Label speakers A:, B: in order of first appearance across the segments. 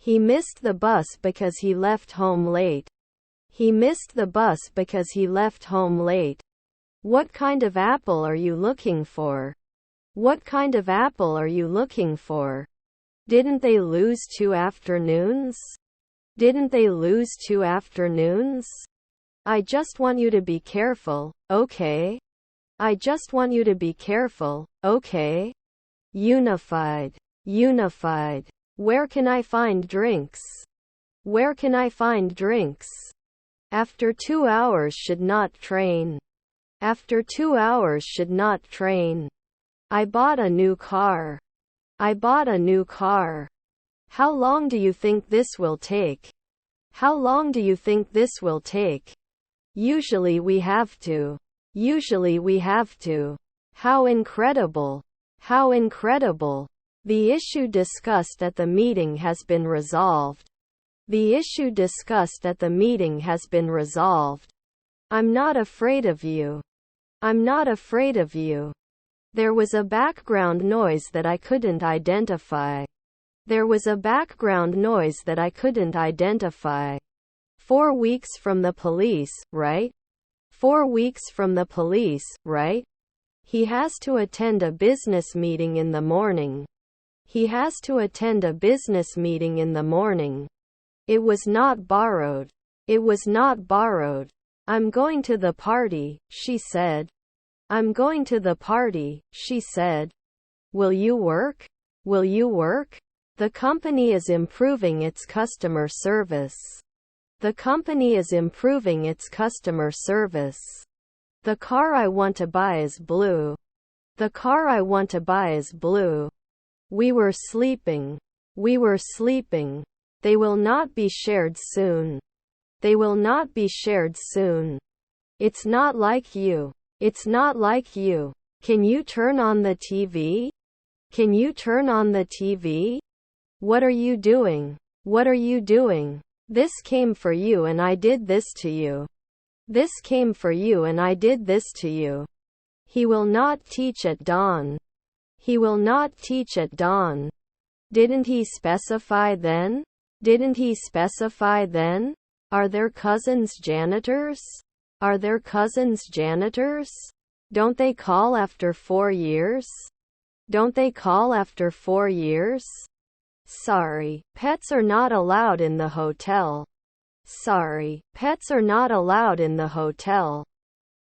A: He missed the bus because he left home late. He missed the bus because he left home late. What kind of apple are you looking for? What kind of apple are you looking for? Didn't they lose 2 afternoons? Didn't they lose 2 afternoons? I just want you to be careful, okay? I just want you to be careful, okay? Unified. Unified. Where can I find drinks? Where can I find drinks? After 2 hours should not train. After 2 hours should not train. I bought a new car. I bought a new car. How long do you think this will take? How long do you think this will take? Usually we have to. Usually we have to. How incredible. How incredible. The issue discussed at the meeting has been resolved. The issue discussed at the meeting has been resolved. I'm not afraid of you. I'm not afraid of you. There was a background noise that I couldn't identify. There was a background noise that I couldn't identify. 4 weeks from the police, right? 4 weeks from the police, right? He has to attend a business meeting in the morning. He has to attend a business meeting in the morning. It was not borrowed. It was not borrowed. I'm going to the party, she said. I'm going to the party, she said. Will you work? Will you work? The company is improving its customer service. The company is improving its customer service. The car I want to buy is blue. The car I want to buy is blue. We were sleeping. We were sleeping. They will not be shared soon. They will not be shared soon. It's not like you. It's not like you. Can you turn on the TV? Can you turn on the TV? What are you doing? What are you doing? This came for you and I did this to you. This came for you and I did this to you. He will not teach at dawn. He will not teach at dawn. Didn't he specify then? Didn't he specify then? Are their cousins janitors? Are their cousins janitors? Don't they call after 4 years? Don't they call after 4 years? Sorry, pets are not allowed in the hotel. Sorry, pets are not allowed in the hotel.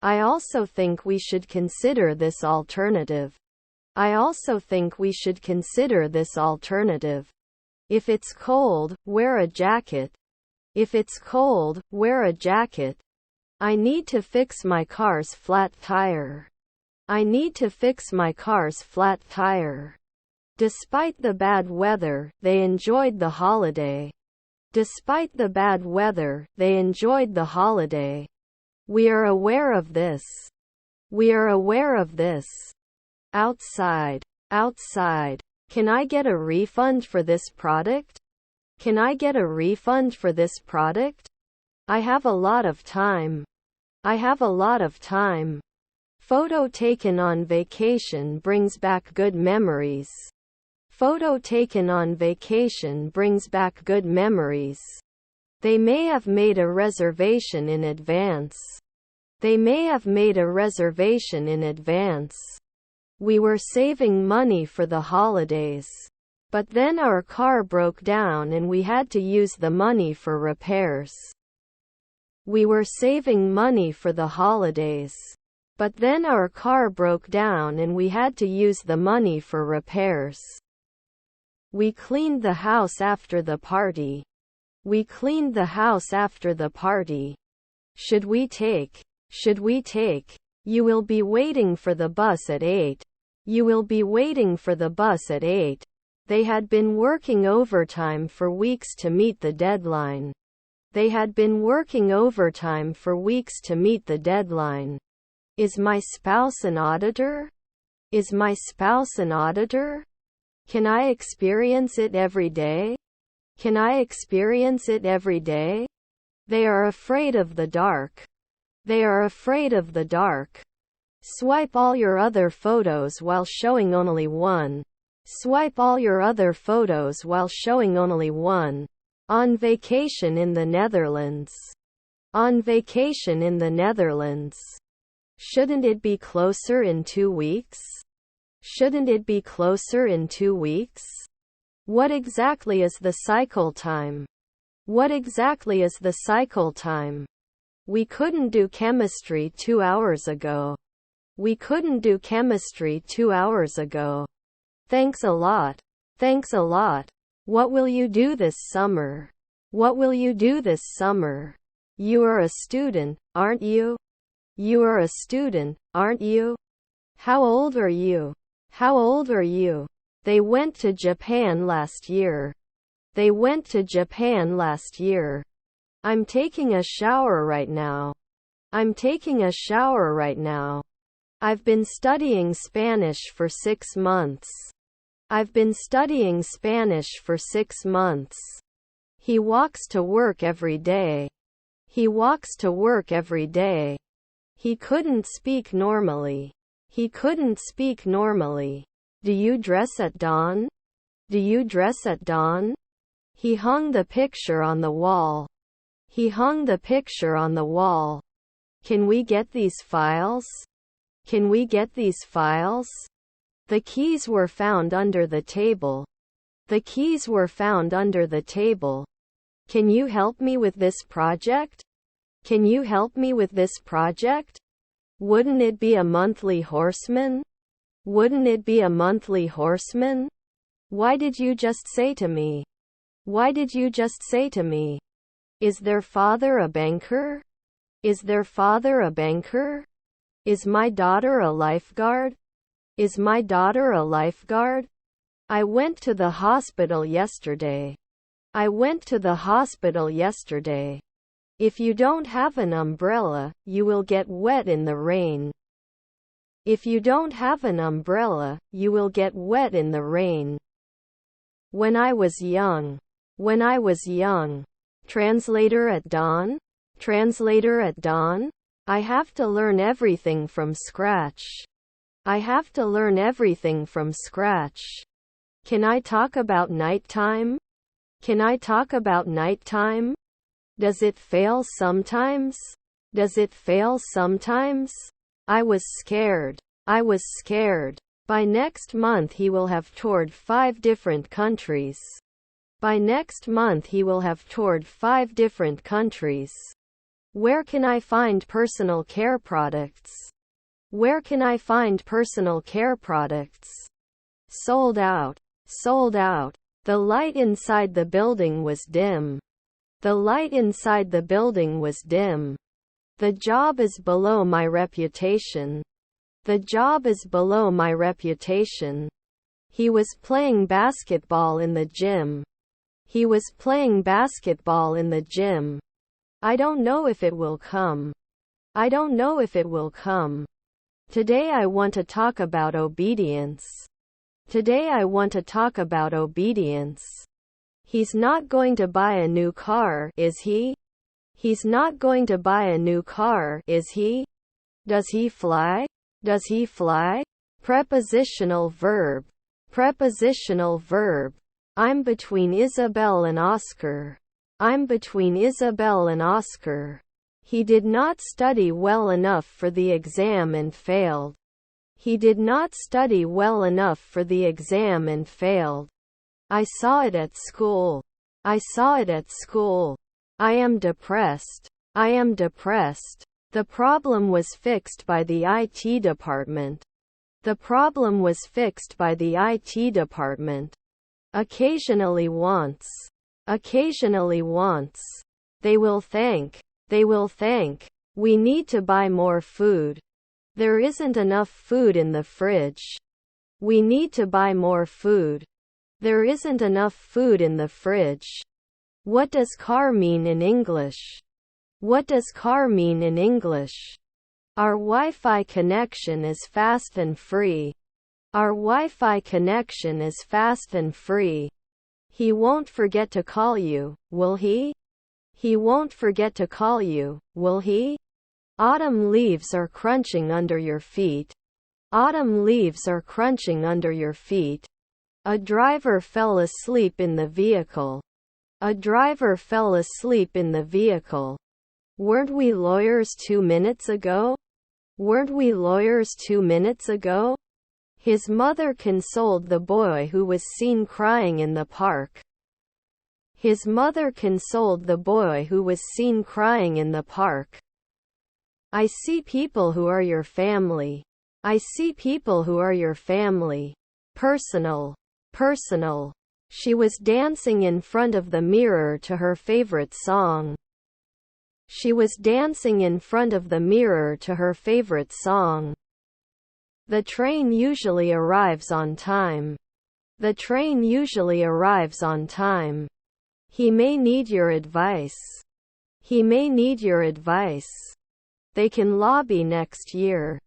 A: I also think we should consider this alternative. I also think we should consider this alternative. If it's cold, wear a jacket. If it's cold, wear a jacket. I need to fix my car's flat tire. I need to fix my car's flat tire. Despite the bad weather, they enjoyed the holiday. Despite the bad weather, they enjoyed the holiday. We are aware of this. We are aware of this. Outside. Outside. Can I get a refund for this product? Can I get a refund for this product? I have a lot of time. I have a lot of time. Photo taken on vacation brings back good memories. Photo taken on vacation brings back good memories. They may have made a reservation in advance. They may have made a reservation in advance. We were saving money for the holidays. But then our car broke down and we had to use the money for repairs. We were saving money for the holidays. But then our car broke down and we had to use the money for repairs. We cleaned the house after the party. We cleaned the house after the party. Should we take? Should we take? You will be waiting for the bus at 8. You will be waiting for the bus at 8. They had been working overtime for weeks to meet the deadline. They had been working overtime for weeks to meet the deadline. Is my spouse an auditor? Is my spouse an auditor? Can I experience it every day? Can I experience it every day? They are afraid of the dark. They are afraid of the dark. Swipe all your other photos while showing only one. Swipe all your other photos while showing only one. On vacation in the Netherlands. On vacation in the Netherlands. Shouldn't it be closer in 2 weeks? Shouldn't it be closer in 2 weeks? What exactly is the cycle time? What exactly is the cycle time? We couldn't do chemistry 2 hours ago. We couldn't do chemistry 2 hours ago. Thanks a lot. Thanks a lot. What will you do this summer? What will you do this summer? You are a student, aren't you? You are a student, aren't you? How old are you? How old are you? They went to Japan last year. They went to Japan last year. I'm taking a shower right now. I'm taking a shower right now. I've been studying Spanish for 6 months. I've been studying Spanish for 6 months. He walks to work every day. He walks to work every day. He couldn't speak normally. He couldn't speak normally. Do you dress at dawn? Do you dress at dawn? He hung the picture on the wall. He hung the picture on the wall. Can we get these files? Can we get these files? The keys were found under the table. The keys were found under the table. Can you help me with this project? Can you help me with this project? Wouldn't it be a monthly horseman? Wouldn't it be a monthly horseman? Why did you just say to me? Why did you just say to me? Is their father a banker? Is their father a banker? Is my daughter a lifeguard? Is my daughter a lifeguard? I went to the hospital yesterday. I went to the hospital yesterday. If you don't have an umbrella, you will get wet in the rain. If you don't have an umbrella, you will get wet in the rain. When I was young. When I was young. Translator at dawn? Translator at dawn? I have to learn everything from scratch. I have to learn everything from scratch. Can I talk about nighttime? Can I talk about nighttime? Does it fail sometimes? Does it fail sometimes? I was scared. I was scared. By next month he will have toured 5 different countries. By next month he will have toured 5 different countries. Where can I find personal care products? Where can I find personal care products? Sold out. Sold out. The light inside the building was dim. The light inside the building was dim. The job is below my reputation. The job is below my reputation. He was playing basketball in the gym. He was playing basketball in the gym. I don't know if it will come. I don't know if it will come. Today I want to talk about obedience. Today I want to talk about obedience. He's not going to buy a new car, is he? He's not going to buy a new car, is he? Does he fly? Does he fly? Prepositional verb. Prepositional verb. I'm between Isabel and Oscar. I'm between Isabel and Oscar. He did not study well enough for the exam and failed. He did not study well enough for the exam and failed. I saw it at school. I saw it at school. I am depressed. I am depressed. The problem was fixed by the IT department. The problem was fixed by the IT department. Occasionally once. Occasionally once. They will thank. They will thank. We need to buy more food. There isn't enough food in the fridge. We need to buy more food. There isn't enough food in the fridge. What does car mean in English? What does car mean in English? Our Wi-Fi connection is fast and free. Our Wi-Fi connection is fast and free. He won't forget to call you, will he? He won't forget to call you, will he? Autumn leaves are crunching under your feet. Autumn leaves are crunching under your feet. A driver fell asleep in the vehicle. A driver fell asleep in the vehicle. Weren't we lawyers 2 minutes ago? Weren't we lawyers 2 minutes ago? His mother consoled the boy who was seen crying in the park. His mother consoled the boy who was seen crying in the park. I see people who are your family. I see people who are your family. Personal. Personal. She was dancing in front of the mirror to her favorite song. She was dancing in front of the mirror to her favorite song. The train usually arrives on time. The train usually arrives on time. He may need your advice. He may need your advice. They can lobby next year.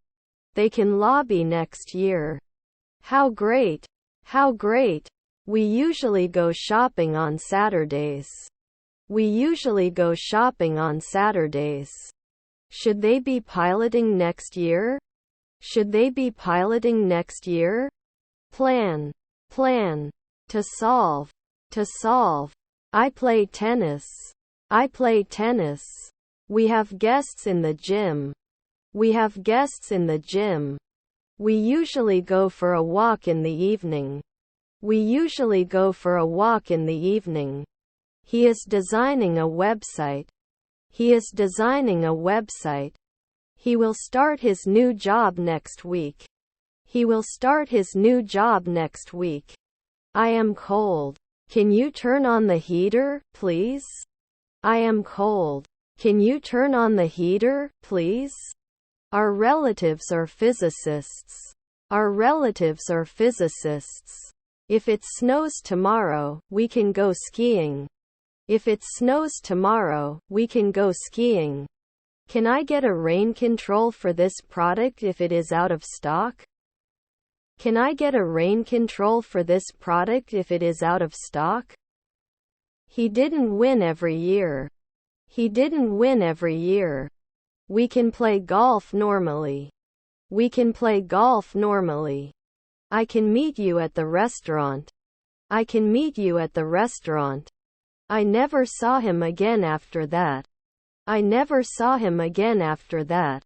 A: They can lobby next year. How great! How great! We usually go shopping on Saturdays. We usually go shopping on Saturdays. Should they be piloting next year? Should they be piloting next year? Plan. Plan. To solve. To solve. I play tennis. I play tennis. We have guests in the gym. We have guests in the gym. We usually go for a walk in the evening. We usually go for a walk in the evening. He is designing a website. He is designing a website. He will start his new job next week. He will start his new job next week. I am cold. Can you turn on the heater, please? I am cold. Can you turn on the heater, please? Our relatives are physicists. Our relatives are physicists. If it snows tomorrow, we can go skiing. If it snows tomorrow, we can go skiing. Can I get a rain control for this product if it is out of stock? Can I get a rain control for this product if it is out of stock? He didn't win every year. He didn't win every year. We can play golf normally. We can play golf normally. I can meet you at the restaurant. I can meet you at the restaurant. I never saw him again after that. I never saw him again after that.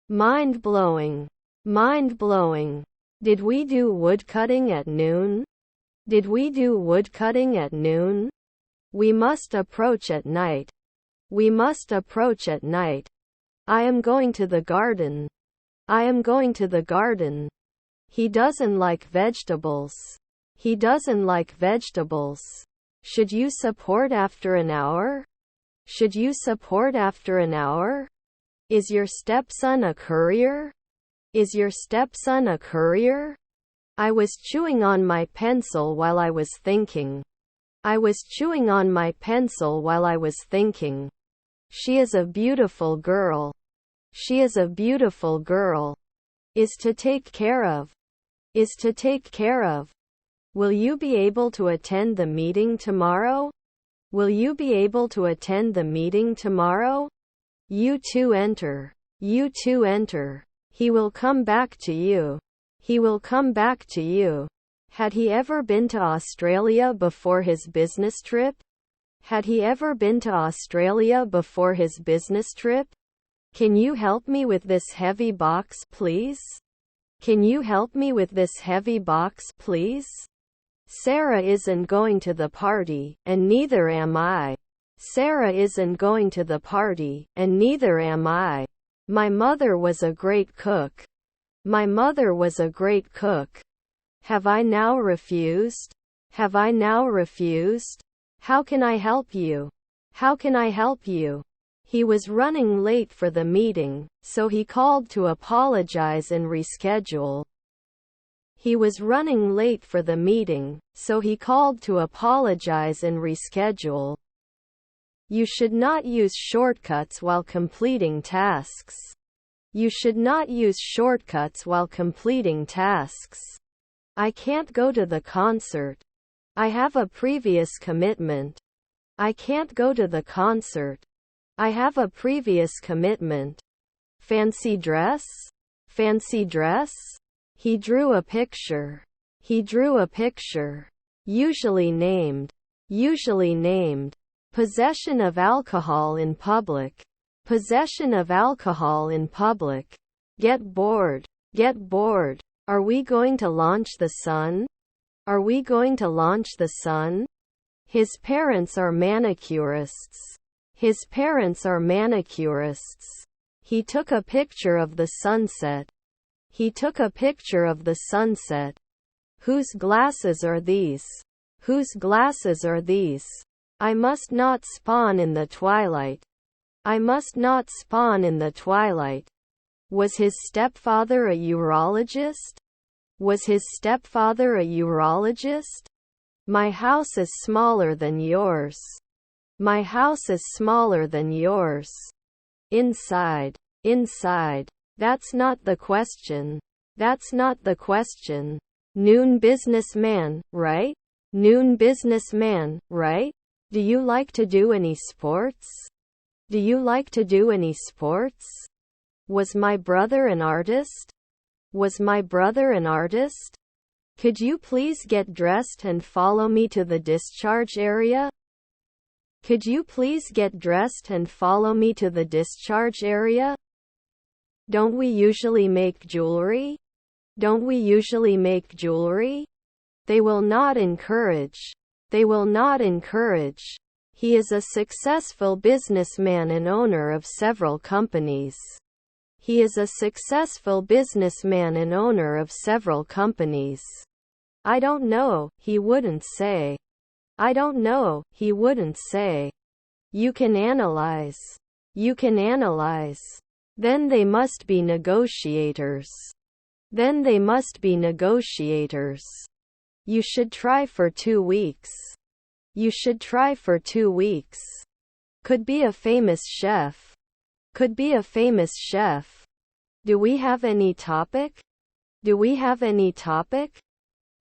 A: Mind blowing. Mind blowing. Did we do woodcutting at noon? Did we do woodcutting at noon? We must approach at night. We must approach at night. I am going to the garden. I am going to the garden. He doesn't like vegetables. He doesn't like vegetables. Should you support after an hour? Should you support after an hour? Is your stepson a courier? Is your stepson a courier? I was chewing on my pencil while I was thinking. I was chewing on my pencil while I was thinking. She is a beautiful girl. She is a beautiful girl. Is to take care of. Is to take care of. Will you be able to attend the meeting tomorrow? Will you be able to attend the meeting tomorrow? You two enter. You two enter. He will come back to you. He will come back to you. Had he ever been to Australia before his business trip? Had he ever been to Australia before his business trip? Can you help me with this heavy box, please? Can you help me with this heavy box, please? Sarah isn't going to the party, and neither am I. Sarah isn't going to the party, and neither am I. My mother was a great cook. My mother was a great cook. Have I now refused? Have I now refused? How can I help you? How can I help you? He was running late for the meeting, so he called to apologize and reschedule. He was running late for the meeting, so he called to apologize and reschedule. You should not use shortcuts while completing tasks. You should not use shortcuts while completing tasks. I can't go to the concert. I have a previous commitment. I can't go to the concert. I have a previous commitment. Fancy dress? Fancy dress? He drew a picture. He drew a picture. Usually named. Usually named. Possession of alcohol in public. Possession of alcohol in public. Get bored. Get bored. Are we going to launch the sun? Are we going to launch the sun? His parents are manicurists. His parents are manicurists. He took a picture of the sunset. He took a picture of the sunset. Whose glasses are these? Whose glasses are these? I must not spawn in the twilight. I must not spawn in the twilight. Was his stepfather a urologist? Was his stepfather a urologist? My house is smaller than yours. My house is smaller than yours. Inside. Inside. That's not the question. That's not the question. Noon businessman, right? Noon businessman, right? Do you like to do any sports? Do you like to do any sports? Was my brother an artist? Was my brother an artist? Could you please get dressed and follow me to the discharge area? Could you please get dressed and follow me to the discharge area? Don't we usually make jewelry? Don't we usually make jewelry? They will not encourage. They will not encourage. He is a successful businessman and owner of several companies. He is a successful businessman and owner of several companies. I don't know, he wouldn't say. I don't know, he wouldn't say. You can analyze. You can analyze. Then they must be negotiators. Then they must be negotiators. You should try for 2 weeks. You should try for 2 weeks. Could be a famous chef. Could be a famous chef. Do we have any topic? Do we have any topic?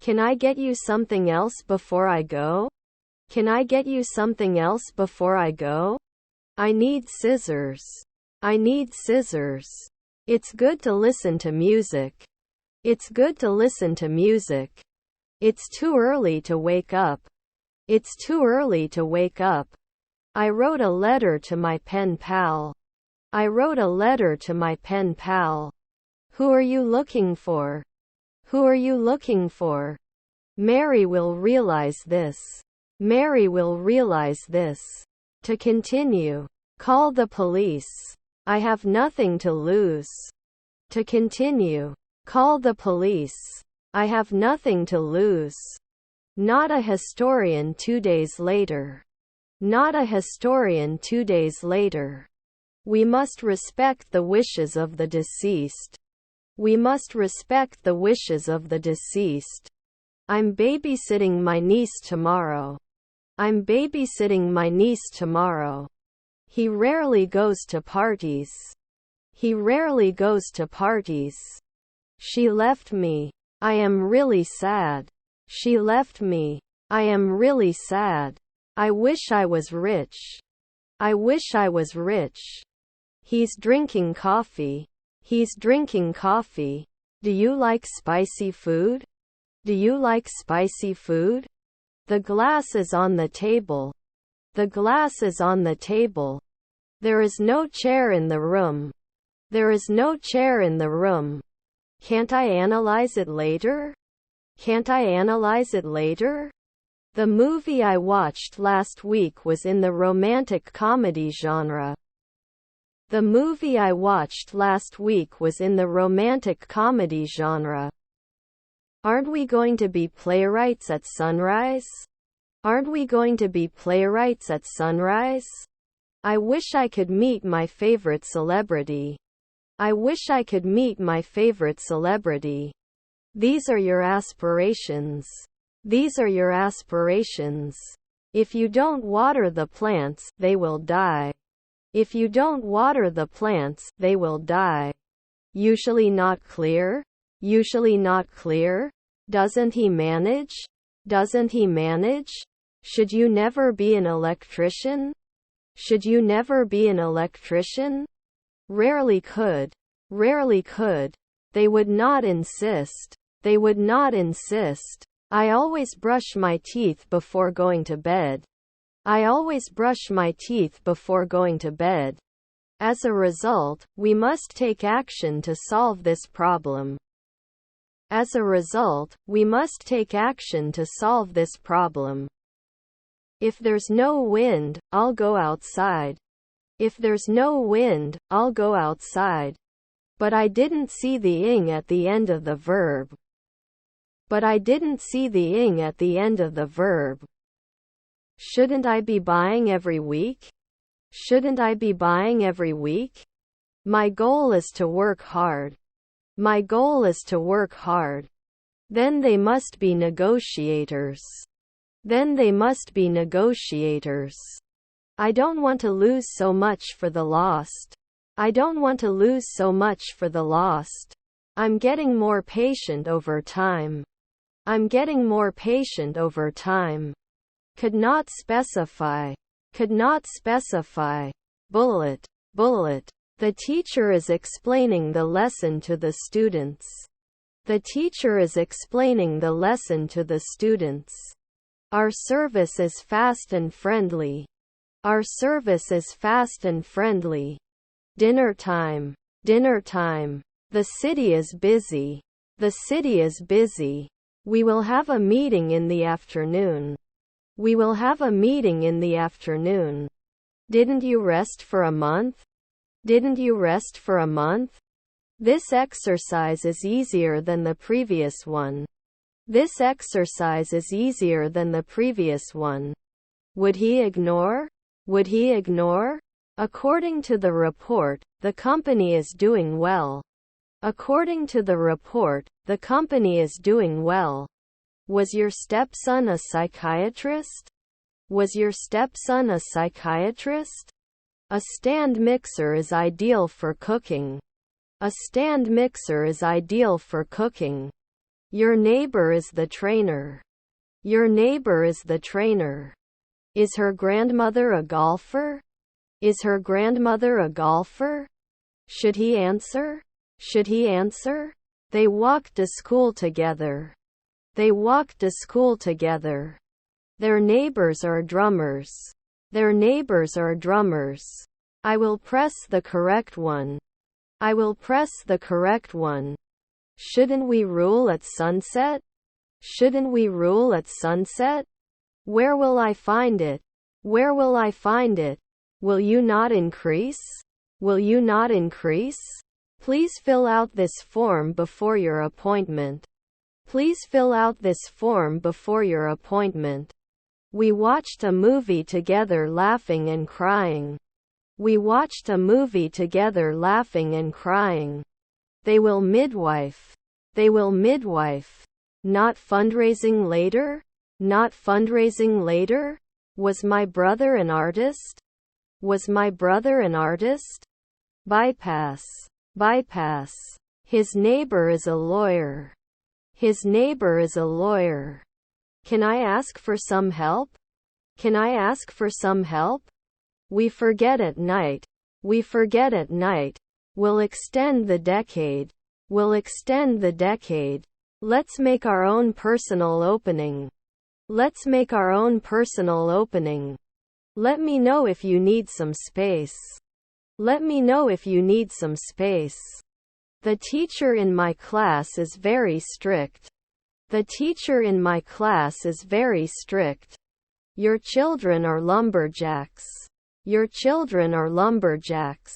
A: Can I get you something else before I go? Can I get you something else before I go? I need scissors. I need scissors. It's good to listen to music. It's good to listen to music. It's too early to wake up. It's too early to wake up. I wrote a letter to my pen pal. I wrote a letter to my pen pal. Who are you looking for? Who are you looking for? Mary will realize this. Mary will realize this. To continue. Call the police. I have nothing to lose. To continue. Call the police. I have nothing to lose. Not a historian 2 days later. Not a historian 2 days later. We must respect the wishes of the deceased. We must respect the wishes of the deceased. I'm babysitting my niece tomorrow. I'm babysitting my niece tomorrow. He rarely goes to parties. He rarely goes to parties. She left me. I am really sad. She left me. I am really sad. I wish I was rich. I wish I was rich. He's drinking coffee. He's drinking coffee. Do you like spicy food? Do you like spicy food? The glass is on the table. The glass is on the table. There is no chair in the room. There is no chair in the room. Can't I analyze it later? Can't I analyze it later? The movie I watched last week was in the romantic comedy genre. The movie I watched last week was in the romantic comedy genre. Aren't we going to be playwrights at sunrise? Aren't we going to be playwrights at sunrise? I wish I could meet my favorite celebrity. I wish I could meet my favorite celebrity. These are your aspirations. These are your aspirations. If you don't water the plants, they will die. If you don't water the plants, they will die. Usually not clear? Usually not clear? Doesn't he manage? Doesn't he manage? Should you never be an electrician? Should you never be an electrician? Rarely could. Rarely could. They would not insist. They would not insist. I always brush my teeth before going to bed. I always brush my teeth before going to bed. As a result, we must take action to solve this problem. As a result, we must take action to solve this problem. If there's no wind, I'll go outside. If there's no wind, I'll go outside. But I didn't see the ing at the end of the verb. But I didn't see the ing at the end of the verb. Shouldn't I be buying every week? Shouldn't I be buying every week? My goal is to work hard. My goal is to work hard. Then they must be negotiators. Then they must be negotiators. I don't want to lose so much for the lost. I don't want to lose so much for the lost. I'm getting more patient over time. I'm getting more patient over time. Could not specify. Could not specify. Bullet. Bullet. The teacher is explaining the lesson to the students. The teacher is explaining the lesson to the students. Our service is fast and friendly. Our service is fast and friendly. Dinner time. Dinner time. The city is busy. The city is busy. We will have a meeting in the afternoon. We will have a meeting in the afternoon. Didn't you rest for a month? Didn't you rest for a month? This exercise is easier than the previous one. This exercise is easier than the previous one. Would he ignore? Would he ignore? According to the report, the company is doing well. According to the report, the company is doing well. Was your stepson a psychiatrist? Was your stepson a psychiatrist? A stand mixer is ideal for cooking. A stand mixer is ideal for cooking. Your neighbor is the trainer. Your neighbor is the trainer. Is her grandmother a golfer? Is her grandmother a golfer? Should he answer? Should he answer? They walk to school together. They walk to school together. Their neighbors are drummers. Their neighbors are drummers. I will press the correct one. I will press the correct one. Shouldn't we rule at sunset? Shouldn't we rule at sunset? Where will I find it? Where will I find it? Will you not increase? Will you not increase? Please fill out this form before your appointment. Please fill out this form before your appointment. We watched a movie together laughing and crying. We watched a movie together laughing and crying. They will midwife. They will midwife. Not fundraising later? Not fundraising later? Was my brother an artist? Was my brother an artist? Bypass. Bypass. His neighbor is a lawyer. His neighbor is a lawyer. Can I ask for some help? Can I ask for some help? We forget at night. We forget at night. We'll extend the decade. We'll extend the decade. Let's make our own personal opening. Let's make our own personal opening. Let me know if you need some space. Let me know if you need some space. The teacher in my class is very strict. The teacher in my class is very strict. Your children are lumberjacks. Your children are lumberjacks.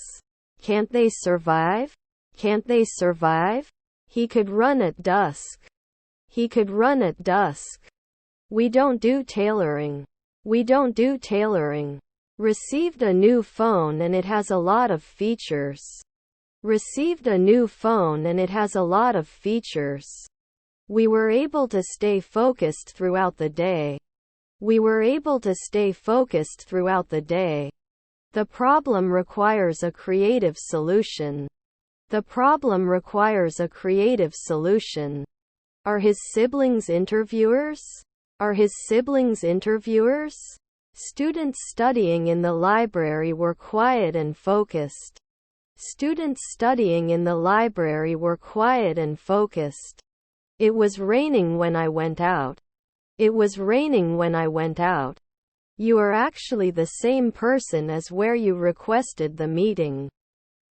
A: Can't they survive? Can't they survive? He could run at dusk. He could run at dusk. We don't do tailoring. We don't do tailoring. Received a new phone and it has a lot of features. Received a new phone and it has a lot of features. We were able to stay focused throughout the day. We were able to stay focused throughout the day. The problem requires a creative solution. The problem requires a creative solution. Are his siblings interviewers? Are his siblings interviewers? Students studying in the library were quiet and focused. Students studying in the library were quiet and focused. It was raining when I went out. It was raining when I went out. You are actually the same person as where you requested the meeting.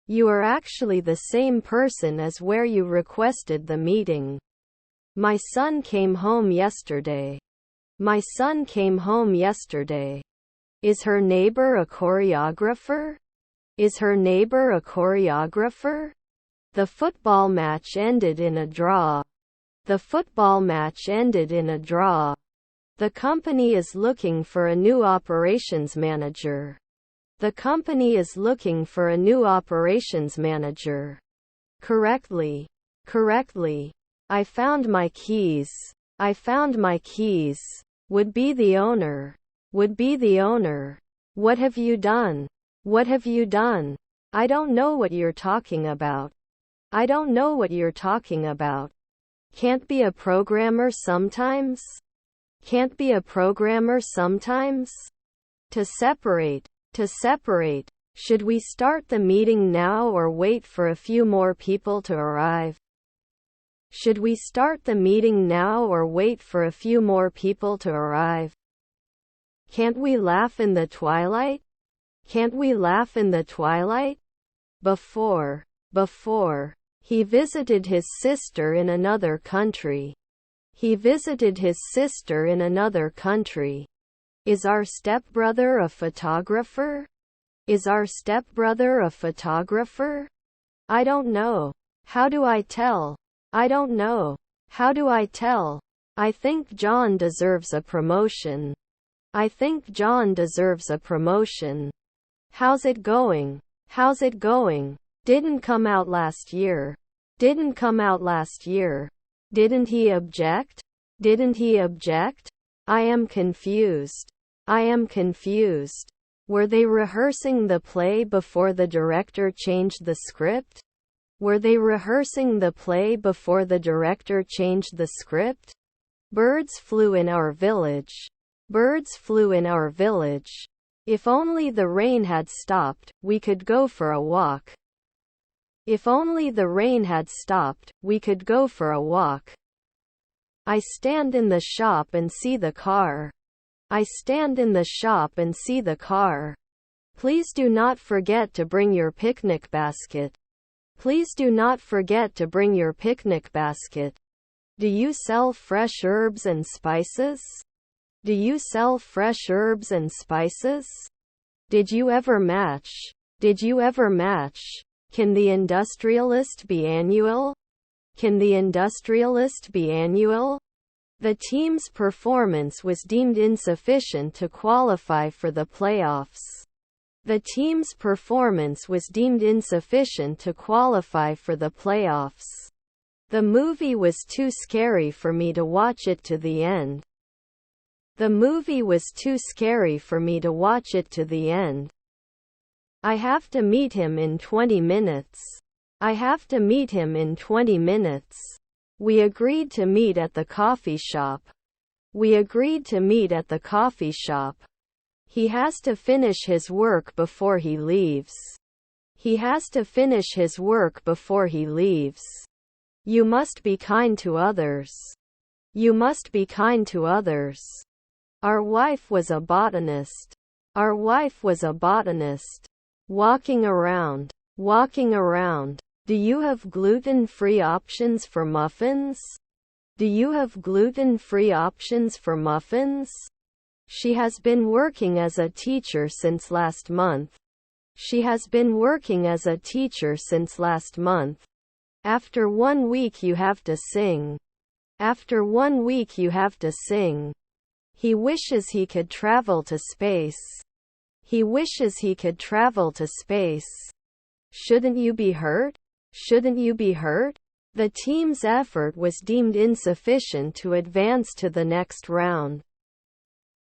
A: You are actually the same person as where you requested the meeting. My son came home yesterday. My son came home yesterday. Is her neighbor a choreographer? Is her neighbor a choreographer? The football match ended in a draw. The football match ended in a draw. The company is looking for a new operations manager. The company is looking for a new operations manager. Correctly. Correctly. I found my keys. I found my keys. Would be the owner. Would be the owner. What have you done? What have you done? I don't know what you're talking about. I don't know what you're talking about. Can't be a programmer sometimes? Can't be a programmer sometimes? To separate. To separate. Should we start the meeting now or wait for a few more people to arrive? Should we start the meeting now or wait for a few more people to arrive? Can't we laugh in the twilight? Can't we laugh in the twilight? Before. Before. He visited his sister in another country. He visited his sister in another country. Is our stepbrother a photographer? Is our stepbrother a photographer? I don't know. How do I tell? I don't know. How do I tell? I think John deserves a promotion. I think John deserves a promotion. How's it going? How's it going? Didn't come out last year. Didn't come out last year. Didn't he object? Didn't he object? I am confused. I am confused. Were they rehearsing the play before the director changed the script? Were they rehearsing the play before the director changed the script? Birds flew in our village. Birds flew in our village. If only the rain had stopped, we could go for a walk. If only the rain had stopped, we could go for a walk. I stand in the shop and see the car. I stand in the shop and see the car. Please do not forget to bring your picnic basket. Please do not forget to bring your picnic basket. Do you sell fresh herbs and spices? Do you sell fresh herbs and spices? Did you ever match? Did you ever match? Can the industrialist be annual? Can the industrialist be annual? The team's performance was deemed insufficient to qualify for the playoffs. The team's performance was deemed insufficient to qualify for the playoffs. The movie was too scary for me to watch it to the end. The movie was too scary for me to watch it to the end. I have to meet him in 20 minutes. I have to meet him in 20 minutes. We agreed to meet at the coffee shop. We agreed to meet at the coffee shop. He has to finish his work before he leaves. He has to finish his work before he leaves. You must be kind to others. You must be kind to others. Our wife was a botanist. Our wife was a botanist. Walking around. Walking around. Do you have gluten-free options for muffins? Do you have gluten-free options for muffins? She has been working as a teacher since last month. She has been working as a teacher since last month. After 1 week you have to sing. After 1 week you have to sing. He wishes he could travel to space. He wishes he could travel to space. Shouldn't you be hurt? Shouldn't you be hurt? The team's effort was deemed insufficient to advance to the next round.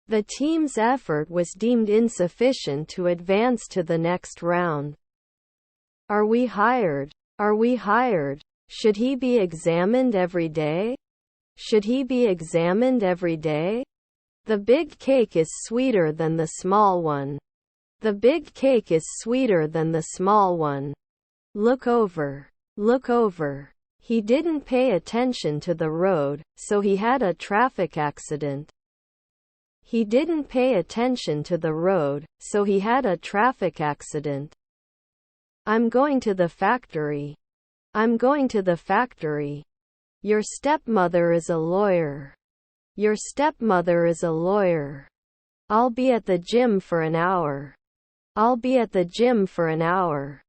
A: The team's effort was deemed insufficient to advance to the next round. Are we hired? Are we hired? Should he be examined every day? Should he be examined every day? The big cake is sweeter than the small one. The big cake is sweeter than the small one. Look over. Look over. He didn't pay attention to the road, so he had a traffic accident. He didn't pay attention to the road, so he had a traffic accident. I'm going to the factory. I'm going to the factory. Your stepmother is a lawyer. Your stepmother is a lawyer. I'll be at the gym for an hour. I'll be at the gym for an hour.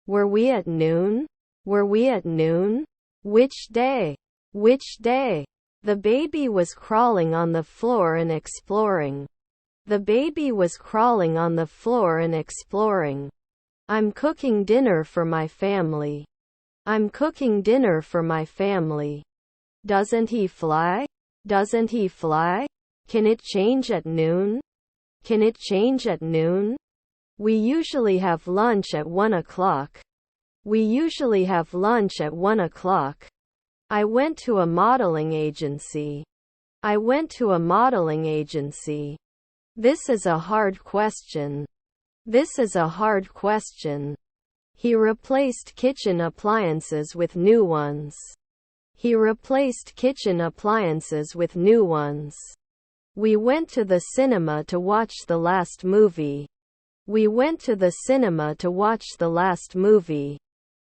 A: Were we at noon? Were we at noon? Which day? Which day? The baby was crawling on the floor and exploring. The baby was crawling on the floor and exploring. I'm cooking dinner for my family. I'm cooking dinner for my family. Doesn't he fly? Doesn't he fly? Can it change at noon? Can it change at noon? We usually have lunch at 1 o'clock. We usually have lunch at 1 o'clock. I went to a modeling agency. I went to a modeling agency. This is a hard question. This is a hard question. He replaced kitchen appliances with new ones. He replaced kitchen appliances with new ones. We went to the cinema to watch the last movie. We went to the cinema to watch the last movie.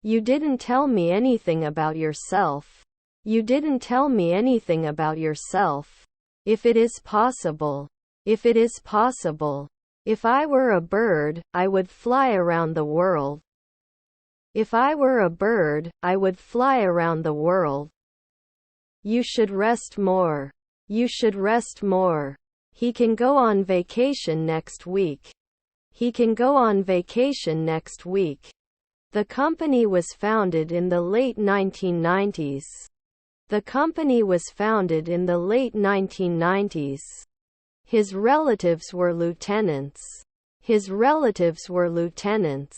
A: You didn't tell me anything about yourself. You didn't tell me anything about yourself. If it is possible. If it is possible. If I were a bird, I would fly around the world. If I were a bird, I would fly around the world. You should rest more. You should rest more. He can go on vacation next week. He can go on vacation next week. The company was founded in the late 1990s. The company was founded in the late 1990s. His relatives were lieutenants. His relatives were lieutenants.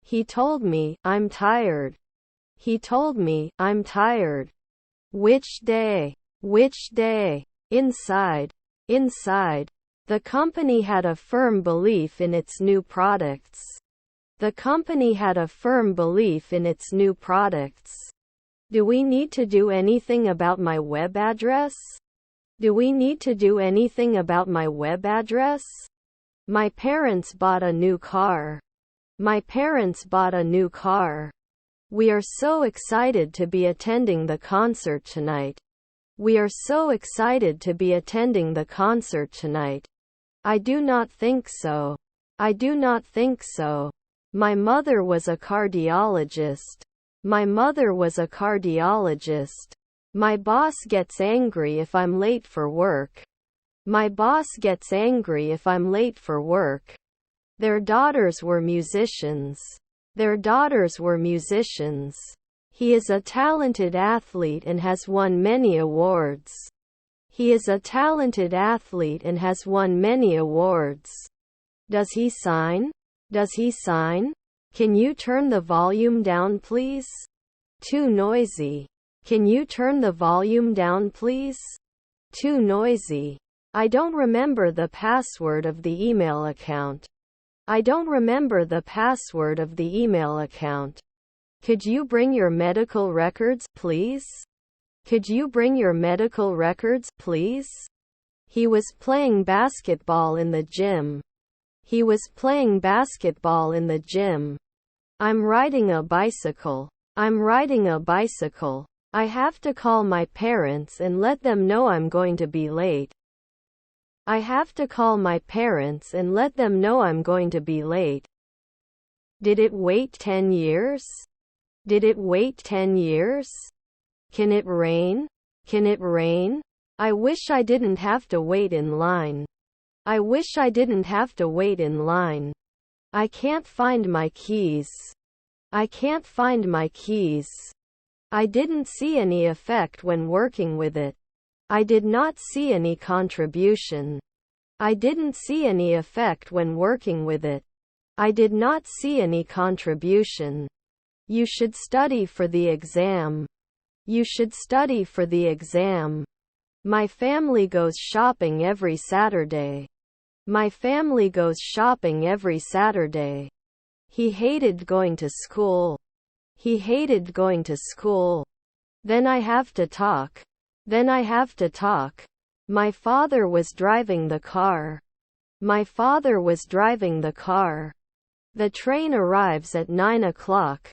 A: He told me, I'm tired. He told me, I'm tired. Which day? Which day? Inside. Inside. The company had a firm belief in its new products. The company had a firm belief in its new products. Do we need to do anything about my web address? Do we need to do anything about my web address? My parents bought a new car. My parents bought a new car. We are so excited to be attending the concert tonight. We are so excited to be attending the concert tonight. I do not think so. I do not think so. My mother was a cardiologist. My mother was a cardiologist. My boss gets angry if I'm late for work. My boss gets angry if I'm late for work. Their daughters were musicians. Their daughters were musicians. He is a talented athlete and has won many awards. He is a talented athlete and has won many awards. Does he sign? Does he sign? Can you turn the volume down, please? Too noisy. Can you turn the volume down, please? Too noisy. I don't remember the password of the email account. I don't remember the password of the email account. Could you bring your medical records, please? Could you bring your medical records, please? He was playing basketball in the gym. He was playing basketball in the gym. I'm riding a bicycle. I'm riding a bicycle. I have to call my parents and let them know I'm going to be late. I have to call my parents and let them know I'm going to be late. Did it wait 10 years? Did it wait 10 years? Can it rain? Can it rain? I wish I didn't have to wait in line. I wish I didn't have to wait in line. I can't find my keys. I can't find my keys. I didn't see any effect when working with it. I did not see any contribution. I didn't see any effect when working with it. I did not see any contribution. You should study for the exam. You should study for the exam. My family goes shopping every Saturday. My family goes shopping every Saturday. He hated going to school. He hated going to school. Then I have to talk. Then I have to talk. My father was driving the car. My father was driving the car. The train arrives at 9 o'clock.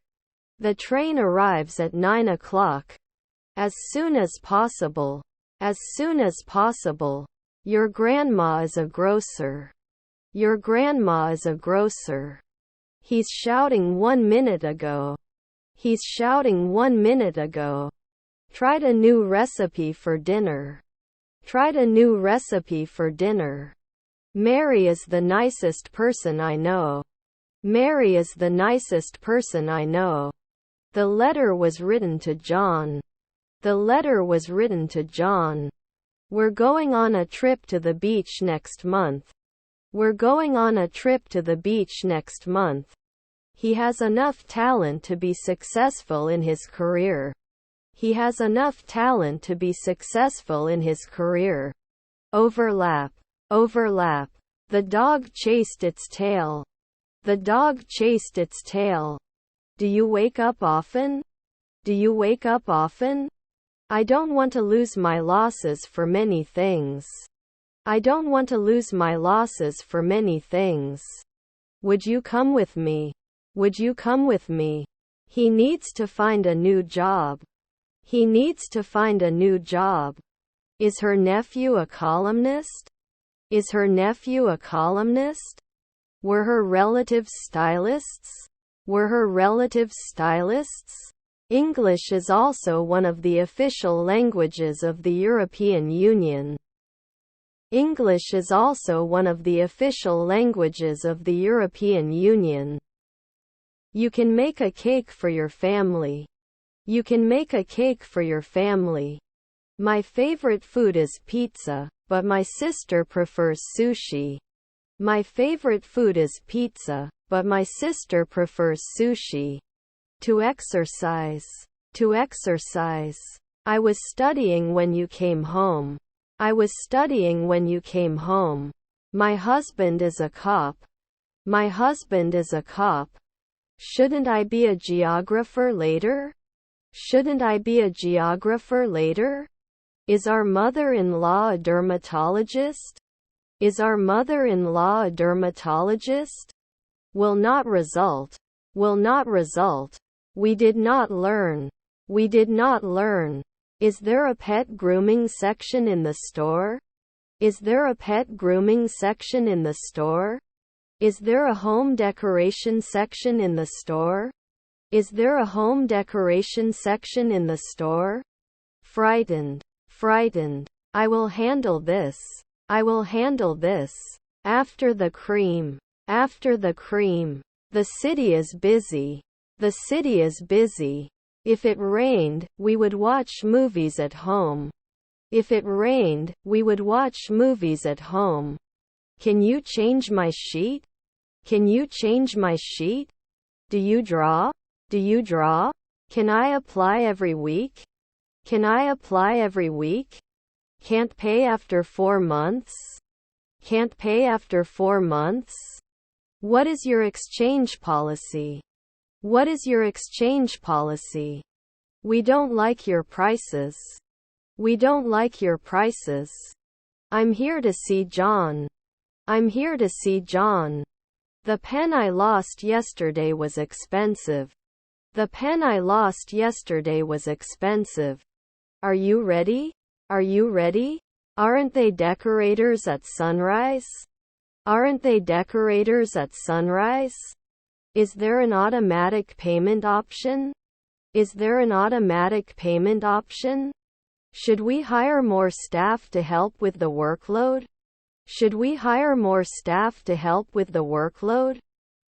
A: The train arrives at 9 o'clock. As soon as possible. As soon as possible. Your grandma is a grocer. Your grandma is a grocer. He's shouting 1 minute ago. He's shouting 1 minute ago. Tried a new recipe for dinner. Tried a new recipe for dinner. Mary is the nicest person I know. Mary is the nicest person I know. The letter was written to John. The letter was written to John. We're going on a trip to the beach next month. We're going on a trip to the beach next month. He has enough talent to be successful in his career. He has enough talent to be successful in his career. Overlap. Overlap. The dog chased its tail. The dog chased its tail. Do you wake up often? Do you wake up often? I don't want to lose my losses for many things. I don't want to lose my losses for many things. Would you come with me? Would you come with me? He needs to find a new job. He needs to find a new job. Is her nephew a columnist? Is her nephew a columnist? Were her relatives stylists? Were her relatives stylists? English is also one of the official languages of the European Union. English is also one of the official languages of the European Union. You can make a cake for your family. You can make a cake for your family. My favorite food is pizza, but my sister prefers sushi. My favorite food is pizza, but my sister prefers sushi. To exercise. To exercise. I was studying when you came home. I was studying when you came home. My husband is a cop. My husband is a cop. Shouldn't I be a geographer later? Shouldn't I be a geographer later? Is our mother-in-law a dermatologist? Is our mother-in-law a dermatologist? Will not result. Will not result. We did not learn. We did not learn. Is there a pet grooming section in the store? Is there a pet grooming section in the store? Is there a home decoration section in the store? Is there a home decoration section in the store? Frightened. Frightened. I will handle this. I will handle this. After the cream. After the cream. The city is busy. The city is busy. If it rained, we would watch movies at home. If it rained, we would watch movies at home. Can you change my sheet? Can you change my sheet? Do you draw? Do you draw? Can I apply every week? Can I apply every week? Can't pay after 4 months? Can't pay after 4 months? What is your exchange policy? What is your exchange policy? We don't like your prices. We don't like your prices. I'm here to see John. I'm here to see John. The pen I lost yesterday was expensive. The pen I lost yesterday was expensive. Are you ready? Are you ready? Aren't they decorators at sunrise? Aren't they decorators at sunrise? Is there an automatic payment option? Is there an automatic payment option? Should we hire more staff to help with the workload? Should we hire more staff to help with the workload?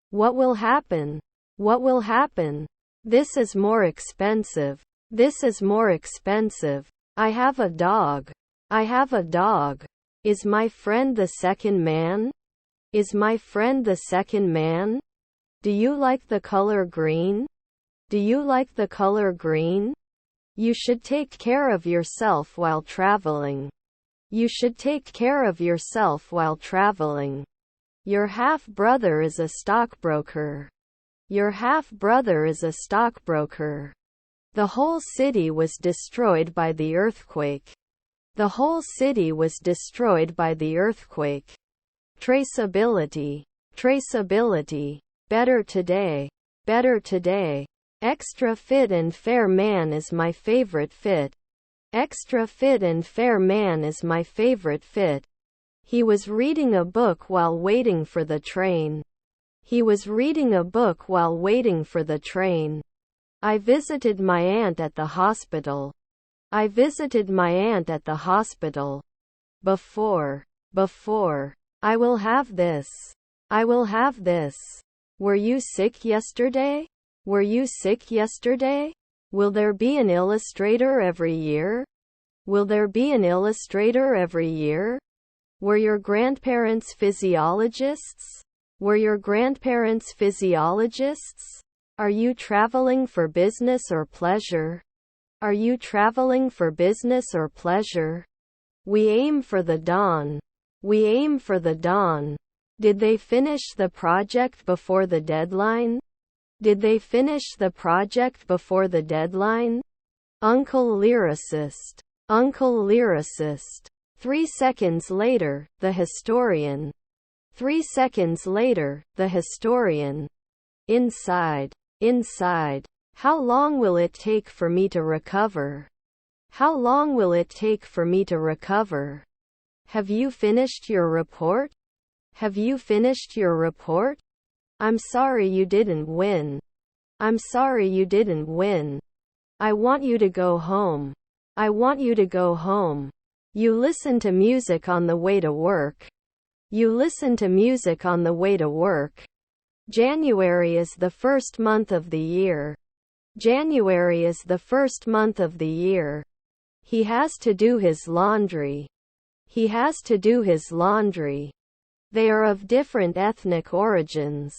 A: What will happen? What will happen? This is more expensive. This is more expensive. I have a dog. I have a dog. Is my friend the second man? Is my friend the second man? Do you like the color green? Do you like the color green? You should take care of yourself while traveling. You should take care of yourself while traveling. Your half-brother is a stockbroker. Your half-brother is a stockbroker. The whole city was destroyed by the earthquake. The whole city was destroyed by the earthquake. Traceability. Traceability. Better today. Better today. Extra fit and fair man is my favorite fit. Extra fit and fair man is my favorite fit. He was reading a book while waiting for the train. He was reading a book while waiting for the train. I visited my aunt at the hospital. I visited my aunt at the hospital. Before. Before. I will have this. I will have this. Were you sick yesterday? Were you sick yesterday? Will there be an illustrator every year? Will there be an illustrator every year? Were your grandparents physiologists? Were your grandparents physiologists? Are you traveling for business or pleasure? Are you traveling for business or pleasure? We aim for the dawn. We aim for the dawn. Did they finish the project before the deadline? Did they finish the project before the deadline? Uncle lyricist. Uncle lyricist. 3 seconds later, the historian. 3 seconds later, the historian. Inside. Inside. How long will it take for me to recover? How long will it take for me to recover? Have you finished your report? Have you finished your report? I'm sorry you didn't win. I'm sorry you didn't win. I want you to go home. I want you to go home. You listen to music on the way to work. You listen to music on the way to work. January is the first month of the year. January is the first month of the year. He has to do his laundry. He has to do his laundry. They are of different ethnic origins.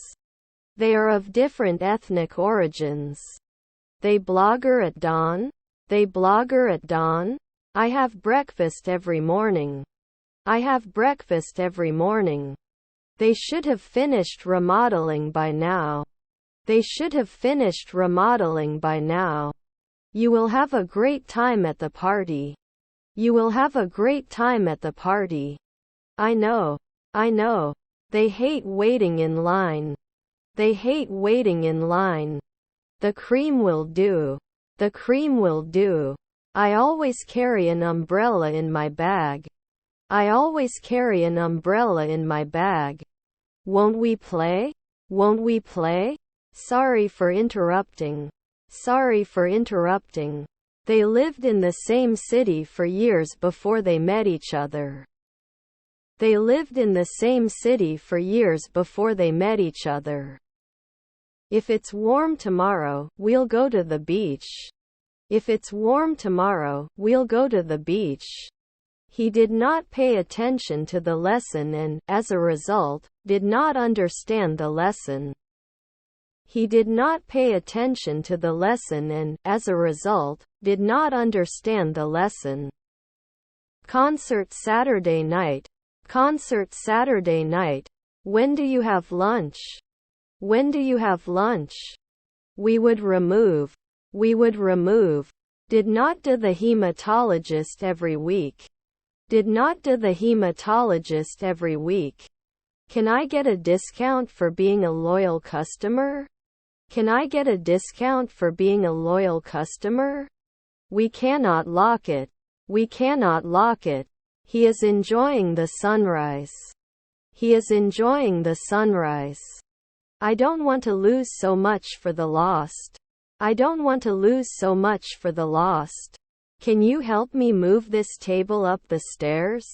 A: They are of different ethnic origins. They blogger at dawn. They blogger at dawn. I have breakfast every morning. I have breakfast every morning. They should have finished remodeling by now. They should have finished remodeling by now. You will have a great time at the party. You will have a great time at the party. I know. I know. They hate waiting in line. They hate waiting in line. The cream will do. The cream will do. I always carry an umbrella in my bag. I always carry an umbrella in my bag. Won't we play? Won't we play? Sorry for interrupting. Sorry for interrupting. They lived in the same city for years before they met each other. They lived in the same city for years before they met each other. If it's warm tomorrow, we'll go to the beach. If it's warm tomorrow, we'll go to the beach. He did not pay attention to the lesson and, as a result, did not understand the lesson. He did not pay attention to the lesson and, as a result, did not understand the lesson. Concert Saturday night. Concert Saturday night. When do you have lunch? When do you have lunch? We would remove. We would remove. Did not do the hematologist every week. Did not do the hematologist every week. Can I get a discount for being a loyal customer? Can I get a discount for being a loyal customer? We cannot lock it. We cannot lock it. He is enjoying the sunrise. He is enjoying the sunrise. I don't want to lose so much for the lost. I don't want to lose so much for the lost. Can you help me move this table up the stairs?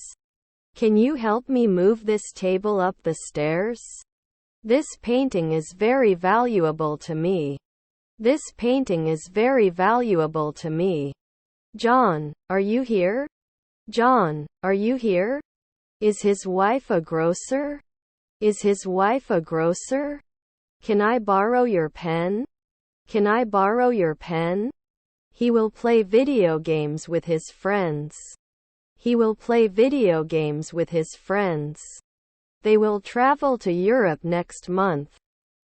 A: Can you help me move this table up the stairs? This painting is very valuable to me. This painting is very valuable to me. John, are you here? John, are you here? Is his wife a grocer? Is his wife a grocer? Can I borrow your pen? Can I borrow your pen? He will play video games with his friends. He will play video games with his friends. They will travel to Europe next month.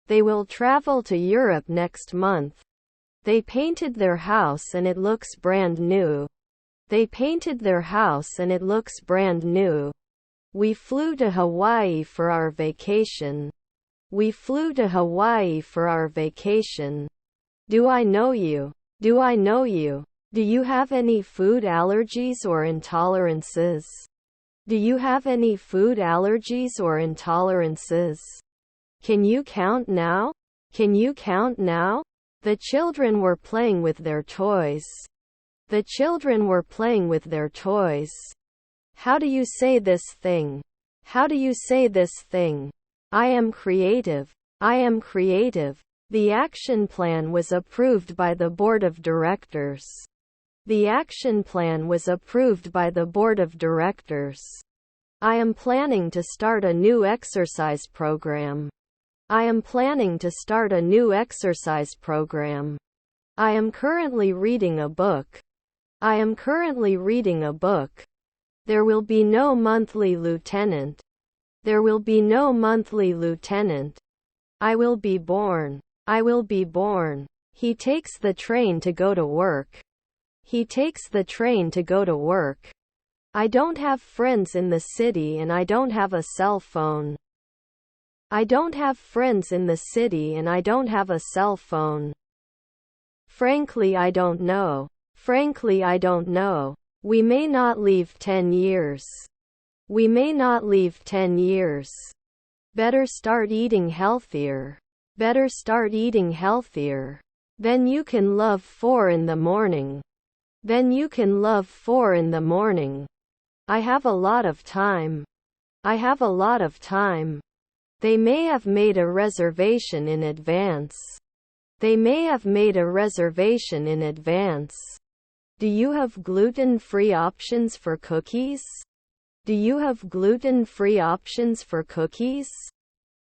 A: They will travel to Europe next month. They painted their house and it looks brand new. They painted their house and it looks brand new. We flew to Hawaii for our vacation. We flew to Hawaii for our vacation. Do I know you? Do I know you? Do you have any food allergies or intolerances? Do you have any food allergies or intolerances? Can you count now? Can you count now? The children were playing with their toys. The children were playing with their toys. How do you say this thing? How do you say this thing? I am creative. I am creative. The action plan was approved by the board of directors. The action plan was approved by the board of directors. I am planning to start a new exercise program. I am planning to start a new exercise program. I am currently reading a book. I am currently reading a book. There will be no monthly lieutenant. There will be no monthly lieutenant. I will be born. I will be born. He takes the train to go to work. He takes the train to go to work. I don't have friends in the city and I don't have a cell phone. I don't have friends in the city and I don't have a cell phone. Frankly, I don't know. Frankly, I don't know. We may not leave 10 years. We may not leave 10 years. Better start eating healthier. Better start eating healthier. Then you can love 4 in the morning. Then you can love 4 in the morning. I have a lot of time. I have a lot of time. They may have made a reservation in advance. They may have made a reservation in advance. Do you have gluten-free options for cookies? Do you have gluten-free options for cookies?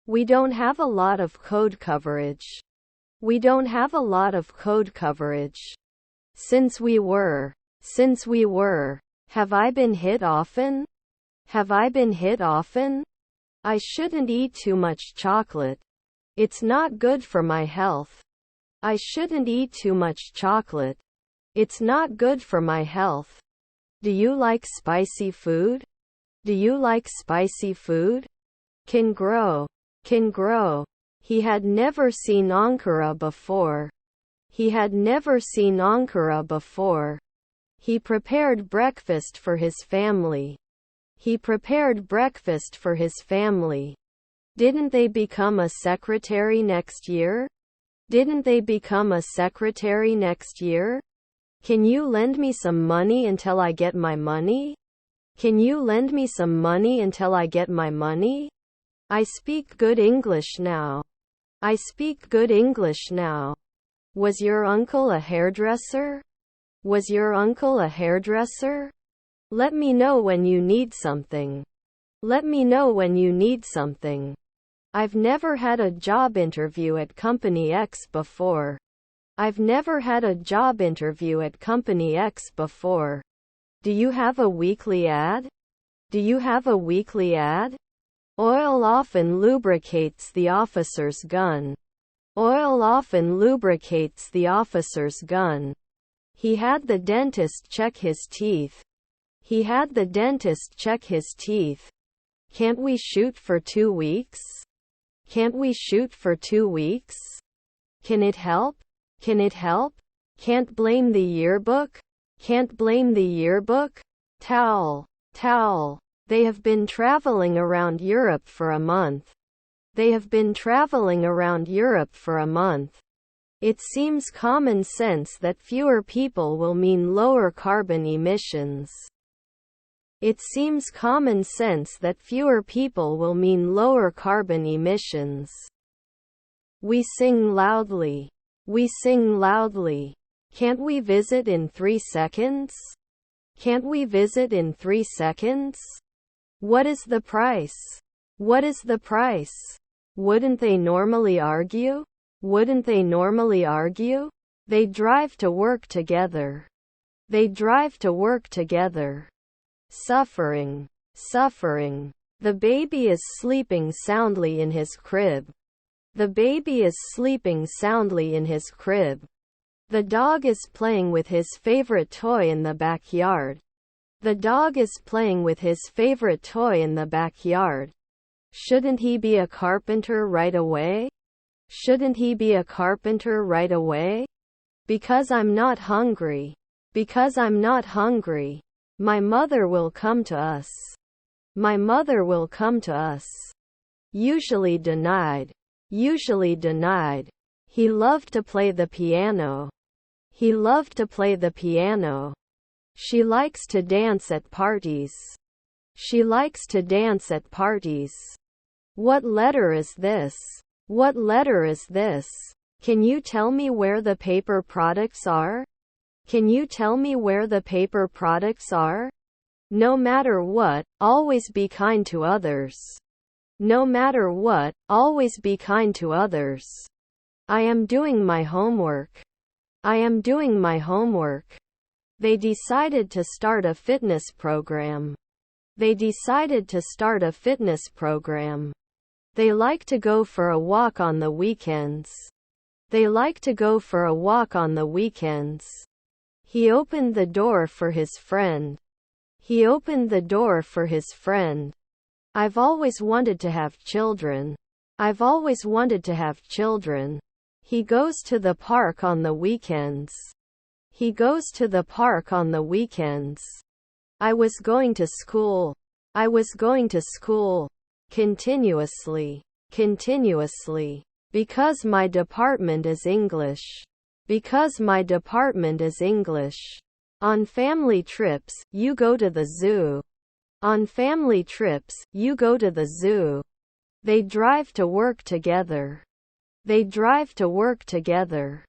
A: We don't have a lot of code coverage. We don't have a lot of code coverage. Since we were. Have I been hit often? Have I been hit often? I shouldn't eat too much chocolate. It's not good for my health. I shouldn't eat too much chocolate. It's not good for my health. Do you like spicy food? Do you like spicy food? Can grow. Can grow. He had never seen Ankara before. He had never seen Ankara before. He prepared breakfast for his family. He prepared breakfast for his family. Didn't they become a secretary next year? Didn't they become a secretary next year? Can you lend me some money until I get my money? Can you lend me some money until I get my money? I speak good English now. I speak good English now. Was your uncle a hairdresser? Was your uncle a hairdresser? Let me know when you need something. Let me know when you need something. I've never had a job interview at Company X before. I've never had a job interview at Company X before. Do you have a weekly ad? Do you have a weekly ad? Oil often lubricates the officer's gun. Oil often lubricates the officer's gun. He had the dentist check his teeth. He had the dentist check his teeth. Can't we shoot for 2 weeks? Can't we shoot for 2 weeks? Can it help? Can it help? Can't blame the yearbook? Can't blame the yearbook? Towel. Towel. They have been traveling around Europe for a month. They have been traveling around Europe for a month. It seems common sense that fewer people will mean lower carbon emissions. It seems common sense that fewer people will mean lower carbon emissions. We sing loudly. We sing loudly. Can't we visit in 3 seconds? Can't we visit in 3 seconds? What is the price? What is the price? Wouldn't they normally argue? Wouldn't they normally argue? They drive to work together. They drive to work together. Suffering. Suffering. The baby is sleeping soundly in his crib. The baby is sleeping soundly in his crib. The dog is playing with his favorite toy in the backyard. The dog is playing with his favorite toy in the backyard. Shouldn't he be a carpenter right away? Shouldn't he be a carpenter right away? Because I'm not hungry. Because I'm not hungry. My mother will come to us. My mother will come to us. Usually denied. Usually denied. He loved to play the piano. He loved to play the piano. She likes to dance at parties. She likes to dance at parties. What letter is this? What letter is this? Can you tell me where the paper products are? Can you tell me where the paper products are? No matter what, always be kind to others. No matter what, always be kind to others. I am doing my homework. I am doing my homework. They decided to start a fitness program. They decided to start a fitness program. They like to go for a walk on the weekends. They like to go for a walk on the weekends. He opened the door for his friend. He opened the door for his friend. I've always wanted to have children. I've always wanted to have children. He goes to the park on the weekends. He goes to the park on the weekends. I was going to school. I was going to school. Continuously. Continuously. Because my department is English. Because my department is English. On family trips, you go to the zoo. On family trips, you go to the zoo. They drive to work together. They drive to work together.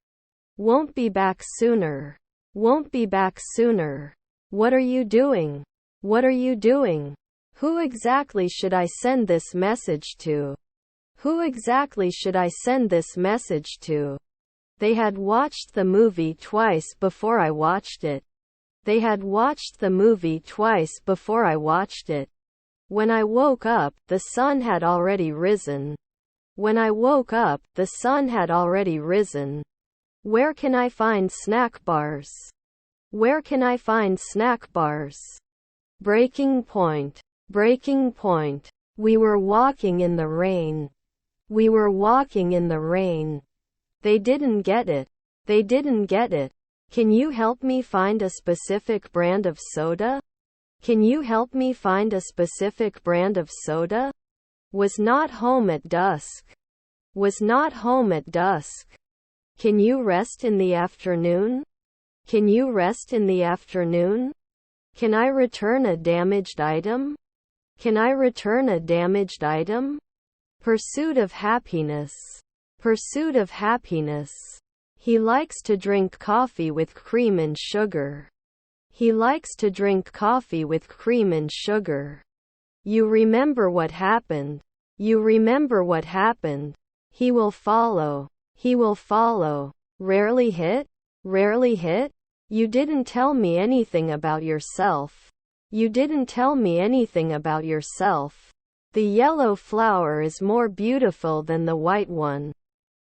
A: Won't be back sooner. Won't be back sooner. What are you doing? What are you doing? Who exactly should I send this message to? Who exactly should I send this message to? They had watched the movie twice before I watched it. They had watched the movie twice before I watched it. When I woke up, the sun had already risen. When I woke up, the sun had already risen. Where can I find snack bars? Where can I find snack bars? Breaking point. Breaking point. We were walking in the rain. We were walking in the rain. They didn't get it. They didn't get it. Can you help me find a specific brand of soda? Can you help me find a specific brand of soda? Was not home at dusk. Was not home at dusk. Can you rest in the afternoon? Can you rest in the afternoon? Can I return a damaged item? Can I return a damaged item? Pursuit of happiness. Pursuit of happiness. He likes to drink coffee with cream and sugar. He likes to drink coffee with cream and sugar. You remember what happened. You remember what happened. He will follow. He will follow. Rarely hit? Rarely hit? You didn't tell me anything about yourself. You didn't tell me anything about yourself. The yellow flower is more beautiful than the white one.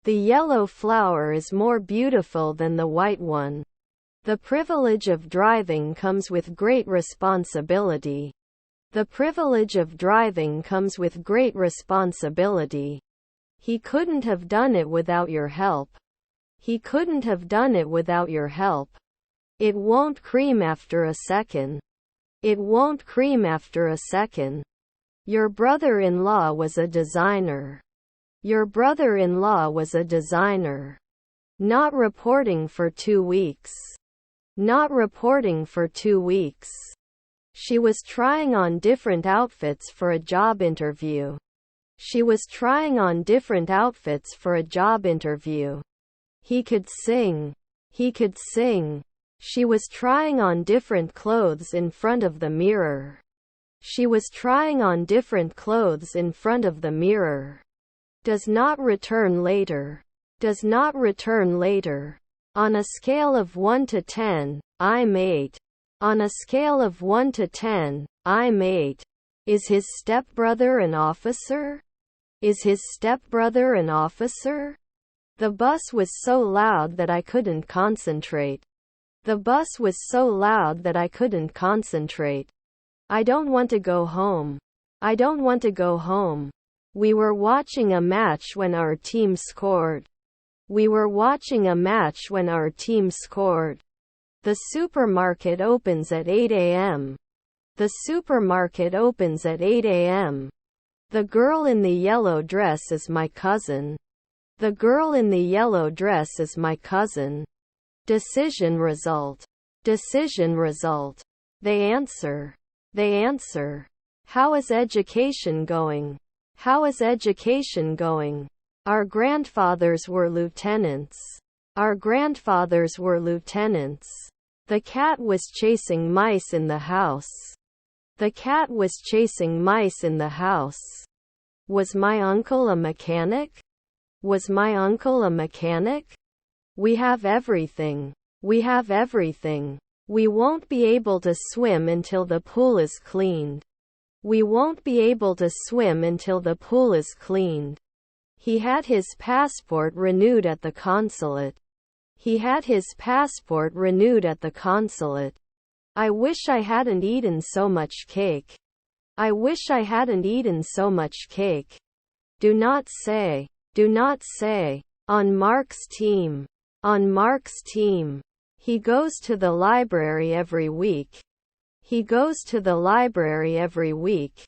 A: The yellow flower is more beautiful than the white one. The privilege of driving comes with great responsibility. The privilege of driving comes with great responsibility. He couldn't have done it without your help. He couldn't have done it without your help. It won't cream after a second. It won't cream after a second. Your brother-in-law was a designer. Your brother-in-law was a designer. Not reporting for 2 weeks. Not reporting for 2 weeks. She was trying on different outfits for a job interview. She was trying on different outfits for a job interview. He could sing. He could sing. She was trying on different clothes in front of the mirror. She was trying on different clothes in front of the mirror. Does not return later. Does not return later. On a scale of 1 to 10, I'm 8. On a scale of 1 to 10, I'm 8. Is his stepbrother an officer? Is his stepbrother an officer? The bus was so loud that I couldn't concentrate. The bus was so loud that I couldn't concentrate. I don't want to go home. I don't want to go home. We were watching a match when our team scored. We were watching a match when our team scored. The supermarket opens at 8 a.m. The supermarket opens at 8 a.m. The girl in the yellow dress is my cousin. The girl in the yellow dress is my cousin. Decision result. Decision result. They answer. They answer. How is education going? How is education going? Our grandfathers were lieutenants. Our grandfathers were lieutenants. The cat was chasing mice in the house. The cat was chasing mice in the house. Was my uncle a mechanic? Was my uncle a mechanic? We have everything. We have everything. We won't be able to swim until the pool is cleaned. We won't be able to swim until the pool is cleaned. He had his passport renewed at the consulate. He had his passport renewed at the consulate. I wish I hadn't eaten so much cake. I wish I hadn't eaten so much cake. Do not say. Do not say. On Mark's team. On Mark's team. He goes to the library every week. He goes to the library every week.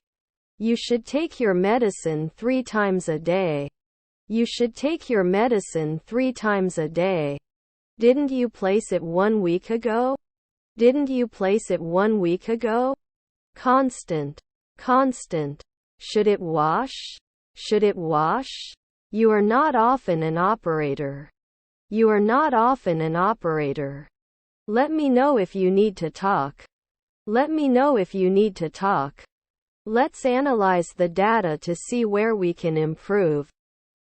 A: You should take your medicine 3 times a day. You should take your medicine 3 times a day. Didn't you place it 1 week ago? Didn't you place it 1 week ago? Constant. Constant. Should it wash? Should it wash? You are not often an operator. You are not often an operator. Let me know if you need to talk. Let me know if you need to talk. Let's analyze the data to see where we can improve.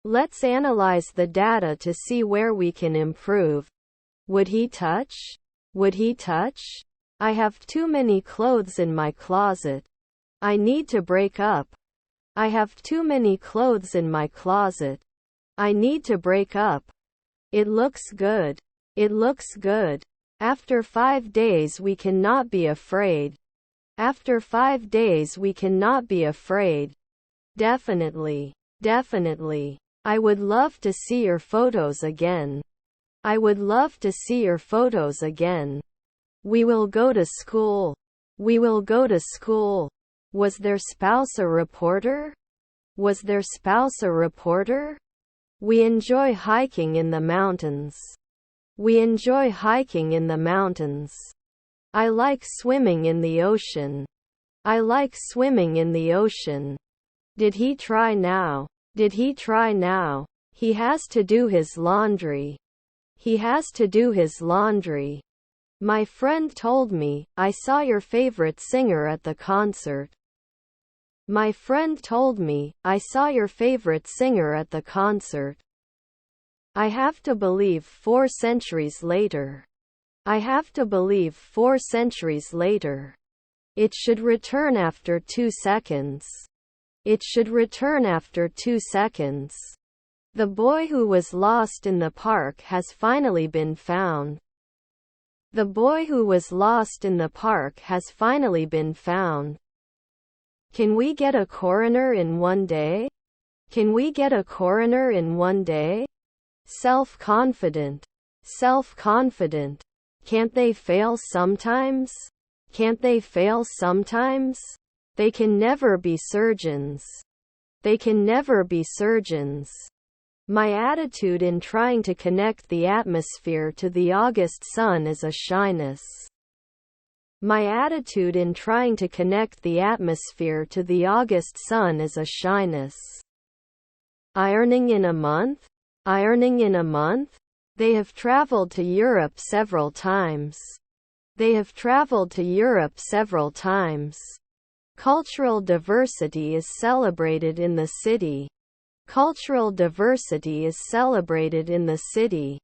A: Let's analyze the data to see where we can improve. Would he touch? Would he touch? I have too many clothes in my closet. I need to break up. I have too many clothes in my closet. I need to break up. It looks good. It looks good. After 5 days we cannot be afraid. After 5 days we cannot be afraid. Definitely. Definitely. I would love to see your photos again. I would love to see your photos again. We will go to school. We will go to school. Was their spouse a reporter? Was their spouse a reporter? We enjoy hiking in the mountains. We enjoy hiking in the mountains. I like swimming in the ocean. I like swimming in the ocean. Did he try now? Did he try now? He has to do his laundry. He has to do his laundry. My friend told me, I saw your favorite singer at the concert. My friend told me, I saw your favorite singer at the concert. I have to believe 4 centuries later. I have to believe 4 centuries later. It should return after 2 seconds. It should return after 2 seconds. The boy who was lost in the park has finally been found. The boy who was lost in the park has finally been found. Can we get a coroner in 1 day? Can we get a coroner in 1 day? Self-confident. Self-confident. Can't they fail sometimes? Can't they fail sometimes? They can never be surgeons. They can never be surgeons. My attitude in trying to connect the atmosphere to the August sun is a shyness. My attitude in trying to connect the atmosphere to the August sun is a shyness. Ironing in a month? Ironing in a month? They have traveled to Europe several times. They have traveled to Europe several times. Cultural diversity is celebrated in the city. Cultural diversity is celebrated in the city.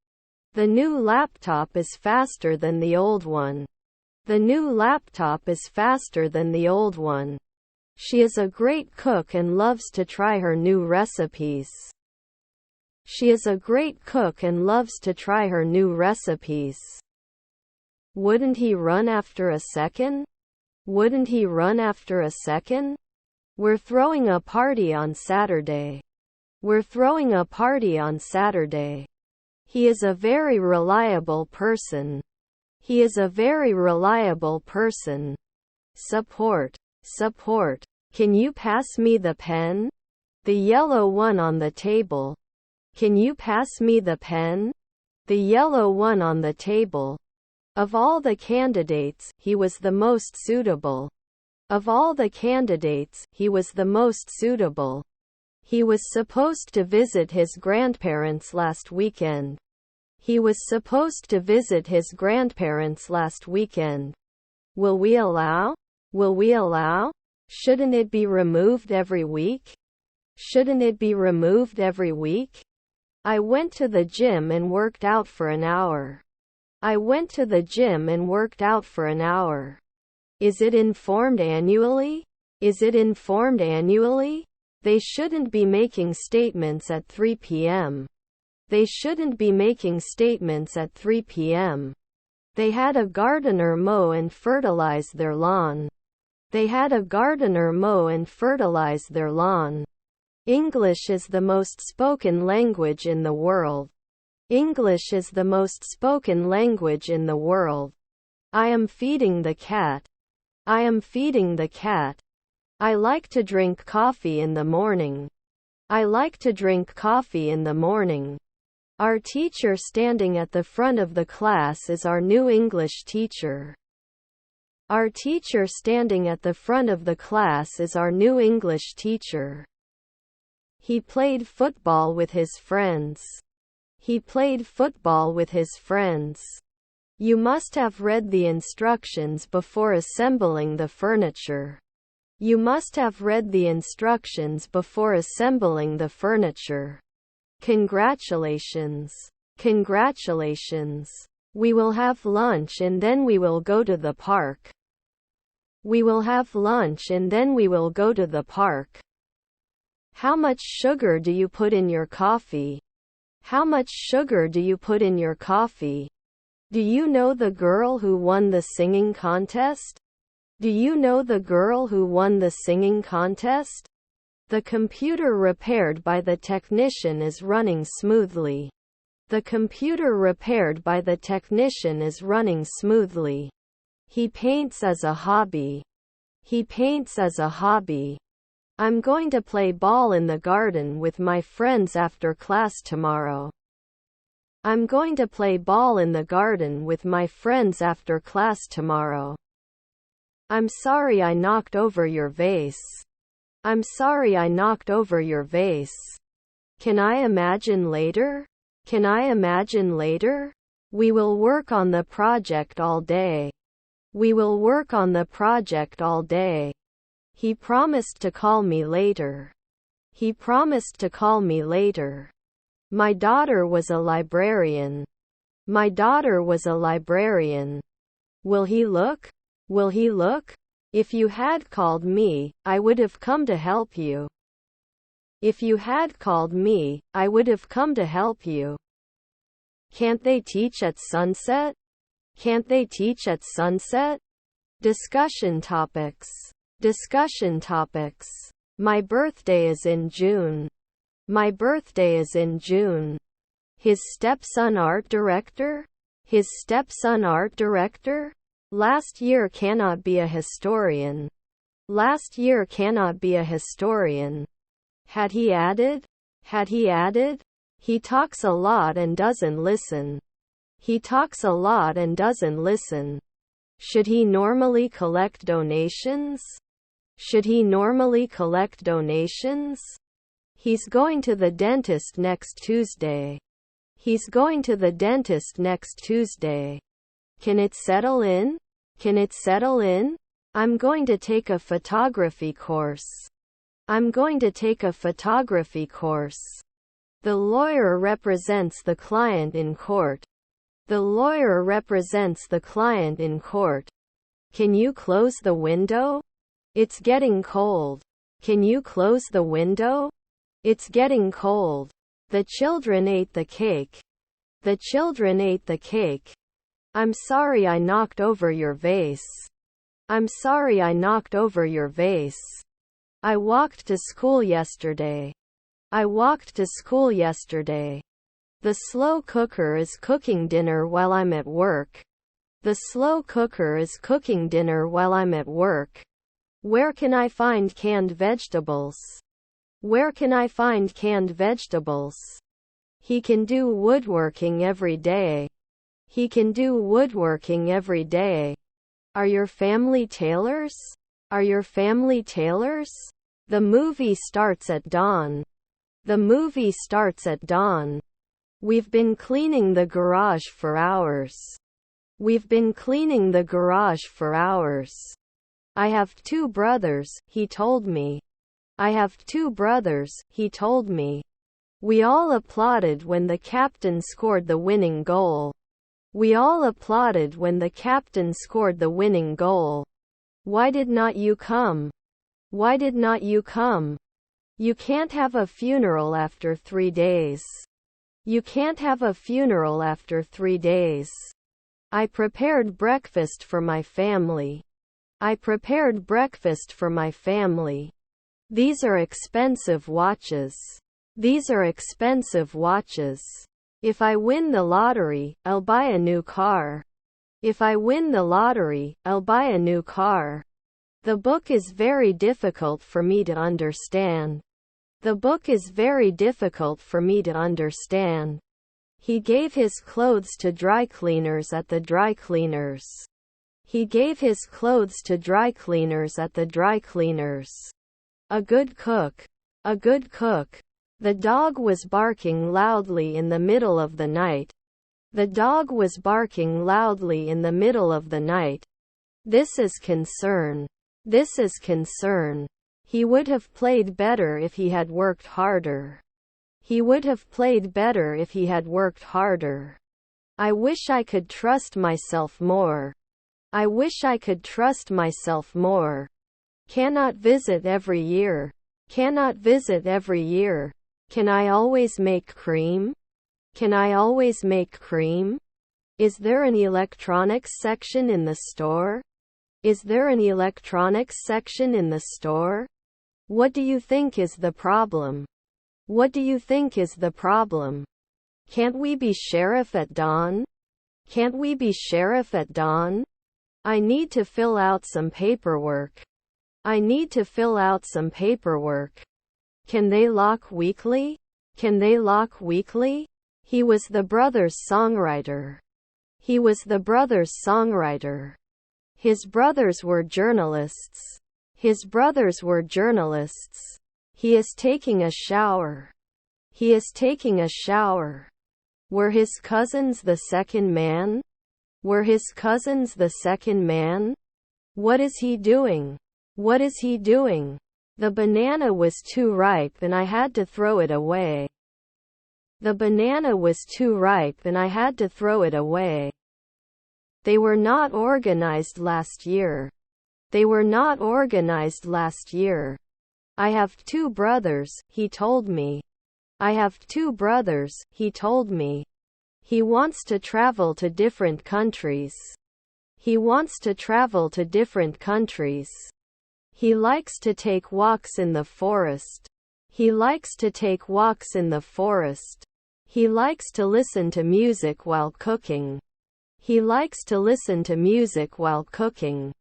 A: The new laptop is faster than the old one. The new laptop is faster than the old one. She is a great cook and loves to try her new recipes. She is a great cook and loves to try her new recipes. Wouldn't he run after a second? Wouldn't he run after a second? We're throwing a party on Saturday. We're throwing a party on Saturday. He is a very reliable person. He is a very reliable person. Support. Support. Can you pass me the pen? The yellow one on the table. Can you pass me the pen? The yellow one on the table. Of all the candidates, he was the most suitable. Of all the candidates, he was the most suitable. He was supposed to visit his grandparents last weekend. He was supposed to visit his grandparents last weekend. Will we allow? Will we allow? Shouldn't it be removed every week? Shouldn't it be removed every week? I went to the gym and worked out for an hour. I went to the gym and worked out for an hour. Is it informed annually? Is it informed annually? They shouldn't be making statements at 3 p.m. They shouldn't be making statements at 3 p.m. They had a gardener mow and fertilize their lawn. They had a gardener mow and fertilize their lawn. English is the most spoken language in the world. English is the most spoken language in the world. I am feeding the cat. I am feeding the cat. I like to drink coffee in the morning. I like to drink coffee in the morning. Our teacher standing at the front of the class is our new English teacher. Our teacher standing at the front of the class is our new English teacher. He played football with his friends. He played football with his friends. You must have read the instructions before assembling the furniture. You must have read the instructions before assembling the furniture. Congratulations. Congratulations. We will have lunch and then we will go to the park. We will have lunch and then we will go to the park. How much sugar do you put in your coffee? How much sugar do you put in your coffee? Do you know the girl who won the singing contest? Do you know the girl who won the singing contest? The computer repaired by the technician is running smoothly. The computer repaired by the technician is running smoothly. He paints as a hobby. He paints as a hobby. I'm going to play ball in the garden with my friends after class tomorrow. I'm going to play ball in the garden with my friends after class tomorrow. I'm sorry I knocked over your vase. I'm sorry I knocked over your vase. Can I imagine later? Can I imagine later? We will work on the project all day. We will work on the project all day. He promised to call me later. He promised to call me later. My daughter was a librarian. My daughter was a librarian. Will he look? Will he look? If you had called me, I would have come to help you. If you had called me, I would have come to help you. Can't they teach at sunset? Can't they teach at sunset? Discussion topics. Discussion topics. My birthday is in June. My birthday is in June. His stepson art director? His stepson art director? Last year cannot be a historian. Last year cannot be a historian. Had he added? Had he added? He talks a lot and doesn't listen. He talks a lot and doesn't listen. Should he normally collect donations? Should he normally collect donations? He's going to the dentist next Tuesday. He's going to the dentist next Tuesday. Can it settle in? Can it settle in? I'm going to take a photography course. I'm going to take a photography course. The lawyer represents the client in court. The lawyer represents the client in court. Can you close the window? It's getting cold. Can you close the window? It's getting cold. The children ate the cake. The children ate the cake. I'm sorry I knocked over your vase. I'm sorry I knocked over your vase. I walked to school yesterday. I walked to school yesterday. The slow cooker is cooking dinner while I'm at work. The slow cooker is cooking dinner while I'm at work. Where can I find canned vegetables? Where can I find canned vegetables? He can do woodworking every day. He can do woodworking every day. Are your family tailors? Are your family tailors? The movie starts at dawn. The movie starts at dawn. We've been cleaning the garage for hours. We've been cleaning the garage for hours. I have 2 brothers, he told me. I have 2 brothers, he told me. We all applauded when the captain scored the winning goal. We all applauded when the captain scored the winning goal. Why did not you come? Why did not you come? You can't have a funeral after 3 days. You can't have a funeral after 3 days. I prepared breakfast for my family. I prepared breakfast for my family. These are expensive watches. These are expensive watches. If I win the lottery, I'll buy a new car. If I win the lottery, I'll buy a new car. The book is very difficult for me to understand. The book is very difficult for me to understand. He gave his clothes to dry cleaners at the dry cleaners. He gave his clothes to dry cleaners at the dry cleaners. A good cook. A good cook. The dog was barking loudly in the middle of the night. The dog was barking loudly in the middle of the night. This is concern. This is concern. He would have played better if he had worked harder. He would have played better if he had worked harder. I wish I could trust myself more. I wish I could trust myself more. Cannot visit every year. Cannot visit every year. Can I always make cream? Can I always make cream? Is there an electronics section in the store? Is there an electronics section in the store? What do you think is the problem? What do you think is the problem? Can't we be sheriff at dawn? Can't we be sheriff at dawn? I need to fill out some paperwork. I need to fill out some paperwork. Can they lock weekly? Can they lock weekly? He was the brothers' songwriter. He was the brothers' songwriter. His brothers were journalists. His brothers were journalists. He is taking a shower. He is taking a shower. Were his cousins the second man? Were his cousins the second man? What is he doing? What is he doing? The banana was too ripe and I had to throw it away. The banana was too ripe and I had to throw it away. They were not organized last year. They were not organized last year. I have 2 brothers, he told me. I have 2 brothers, he told me. He wants to travel to different countries. He wants to travel to different countries. He likes to take walks in the forest. He likes to take walks in the forest. He likes to listen to music while cooking. He likes to listen to music while cooking.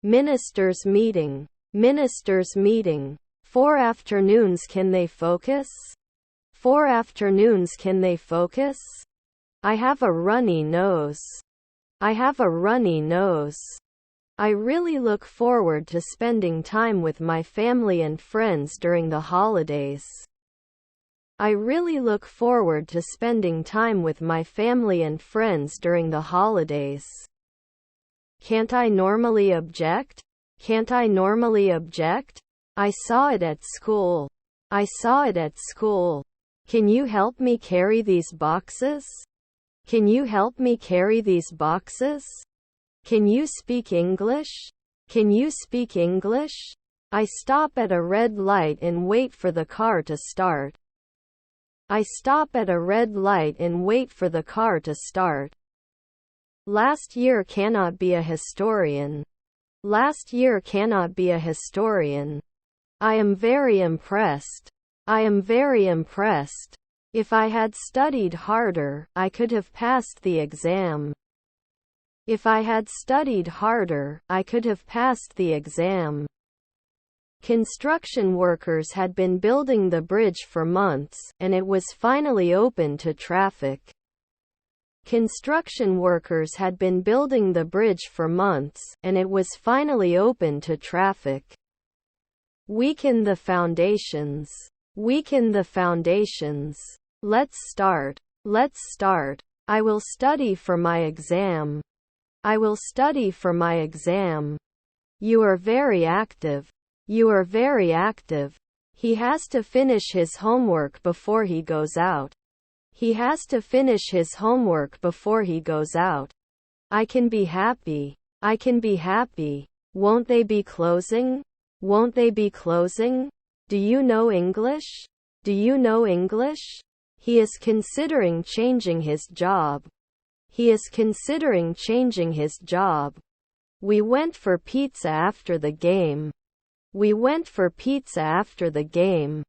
A: Ministers' meeting. Ministers' meeting. 4 afternoons can they focus? 4 afternoons can they focus? I have a runny nose. I have a runny nose. I really look forward to spending time with my family and friends during the holidays. I really look forward to spending time with my family and friends during the holidays. Can't I normally object? Can't I normally object? I saw it at school. I saw it at school. Can you help me carry these boxes? Can you help me carry these boxes? Can you speak English? Can you speak English? I stop at a red light and wait for the car to start. I stop at a red light and wait for the car to start. Last year cannot be a historian. Last year cannot be a historian. I am very impressed. I am very impressed. If I had studied harder, I could have passed the exam. If I had studied harder, I could have passed the exam. Construction workers had been building the bridge for months, and it was finally open to traffic. Construction workers had been building the bridge for months, and it was finally open to traffic. Weaken the foundations. Weaken the foundations. Let's start. Let's start. I will study for my exam. I will study for my exam. You are very active. You are very active. He has to finish his homework before he goes out. He has to finish his homework before he goes out. I can be happy. I can be happy. Won't they be closing? Won't they be closing? Do you know English? Do you know English? He is considering changing his job. He is considering changing his job. We went for pizza after the game. We went for pizza after the game.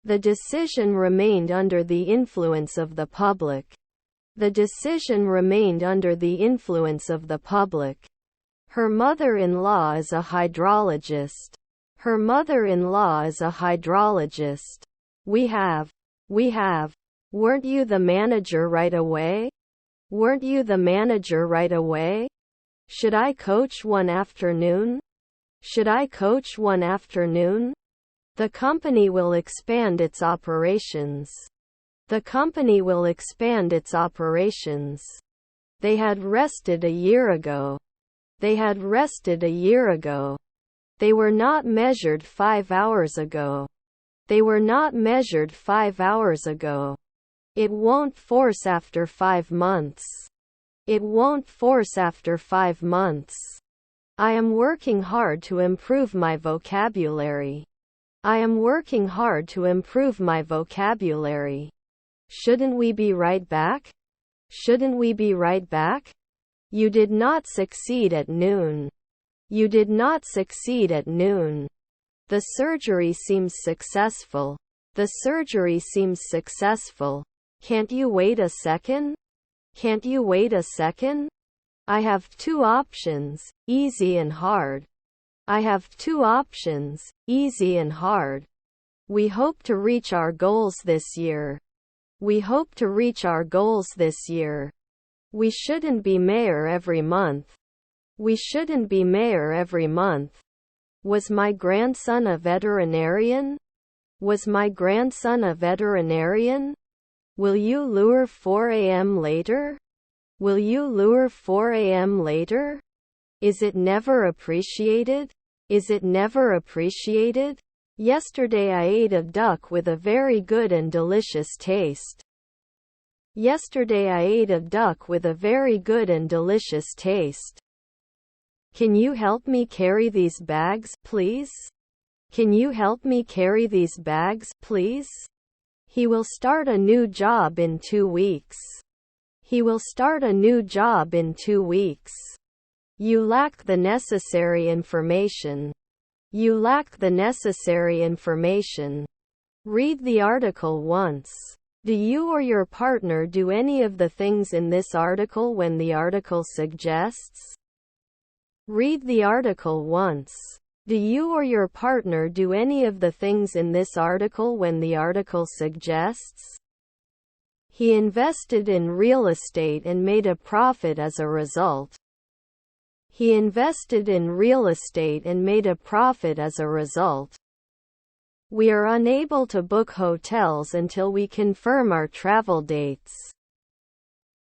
A: The decision remained under the influence of the public. The decision remained under the influence of the public. Her mother-in-law is a hydrologist. Her mother-in-law is a hydrologist. We have. Weren't you the manager right away? Weren't you the manager right away? Should I coach one afternoon? Should I coach one afternoon? The company will expand its operations. The company will expand its operations. They had rested a year ago. They had rested a year ago. They were not measured 5 hours ago. They were not measured 5 hours ago. It won't force after 5 months. It won't force after 5 months. I am working hard to improve my vocabulary. I am working hard to improve my vocabulary. Shouldn't we be right back? Shouldn't we be right back? You did not succeed at noon. You did not succeed at noon. The surgery seems successful. The surgery seems successful. Can't you wait a second? Can't you wait a second? I have 2 options, easy and hard. I have 2 options, easy and hard. We hope to reach our goals this year. We hope to reach our goals this year. We shouldn't be mayor every month. We shouldn't be mayor every month. Was my grandson a veterinarian? Was my grandson a veterinarian? Will you lure 4 a.m. later? Will you lure 4 a.m. later? Is it never appreciated? Is it never appreciated? Yesterday I ate a duck with a very good and delicious taste. Yesterday I ate a duck with a very good and delicious taste. Can you help me carry these bags, please? Can you help me carry these bags, please? He will start a new job in 2 weeks. He will start a new job in 2 weeks. You lack the necessary information. You lack the necessary information. Read the article once. Do you or your partner do any of the things in this article when the article suggests? Read the article once. Do you or your partner do any of the things in this article when the article suggests? He invested in real estate and made a profit as a result. He invested in real estate and made a profit as a result. We are unable to book hotels until we confirm our travel dates.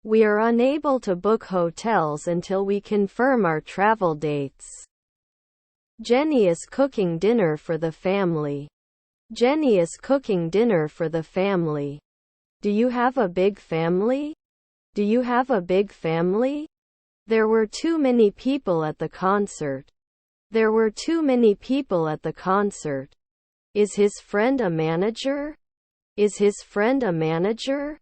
A: We are unable to book hotels until we confirm our travel dates. Jenny is cooking dinner for the family. Jenny is cooking dinner for the family. Do you have a big family? Do you have a big family? There were too many people at the concert. There were too many people at the concert. Is his friend a manager? Is his friend a manager?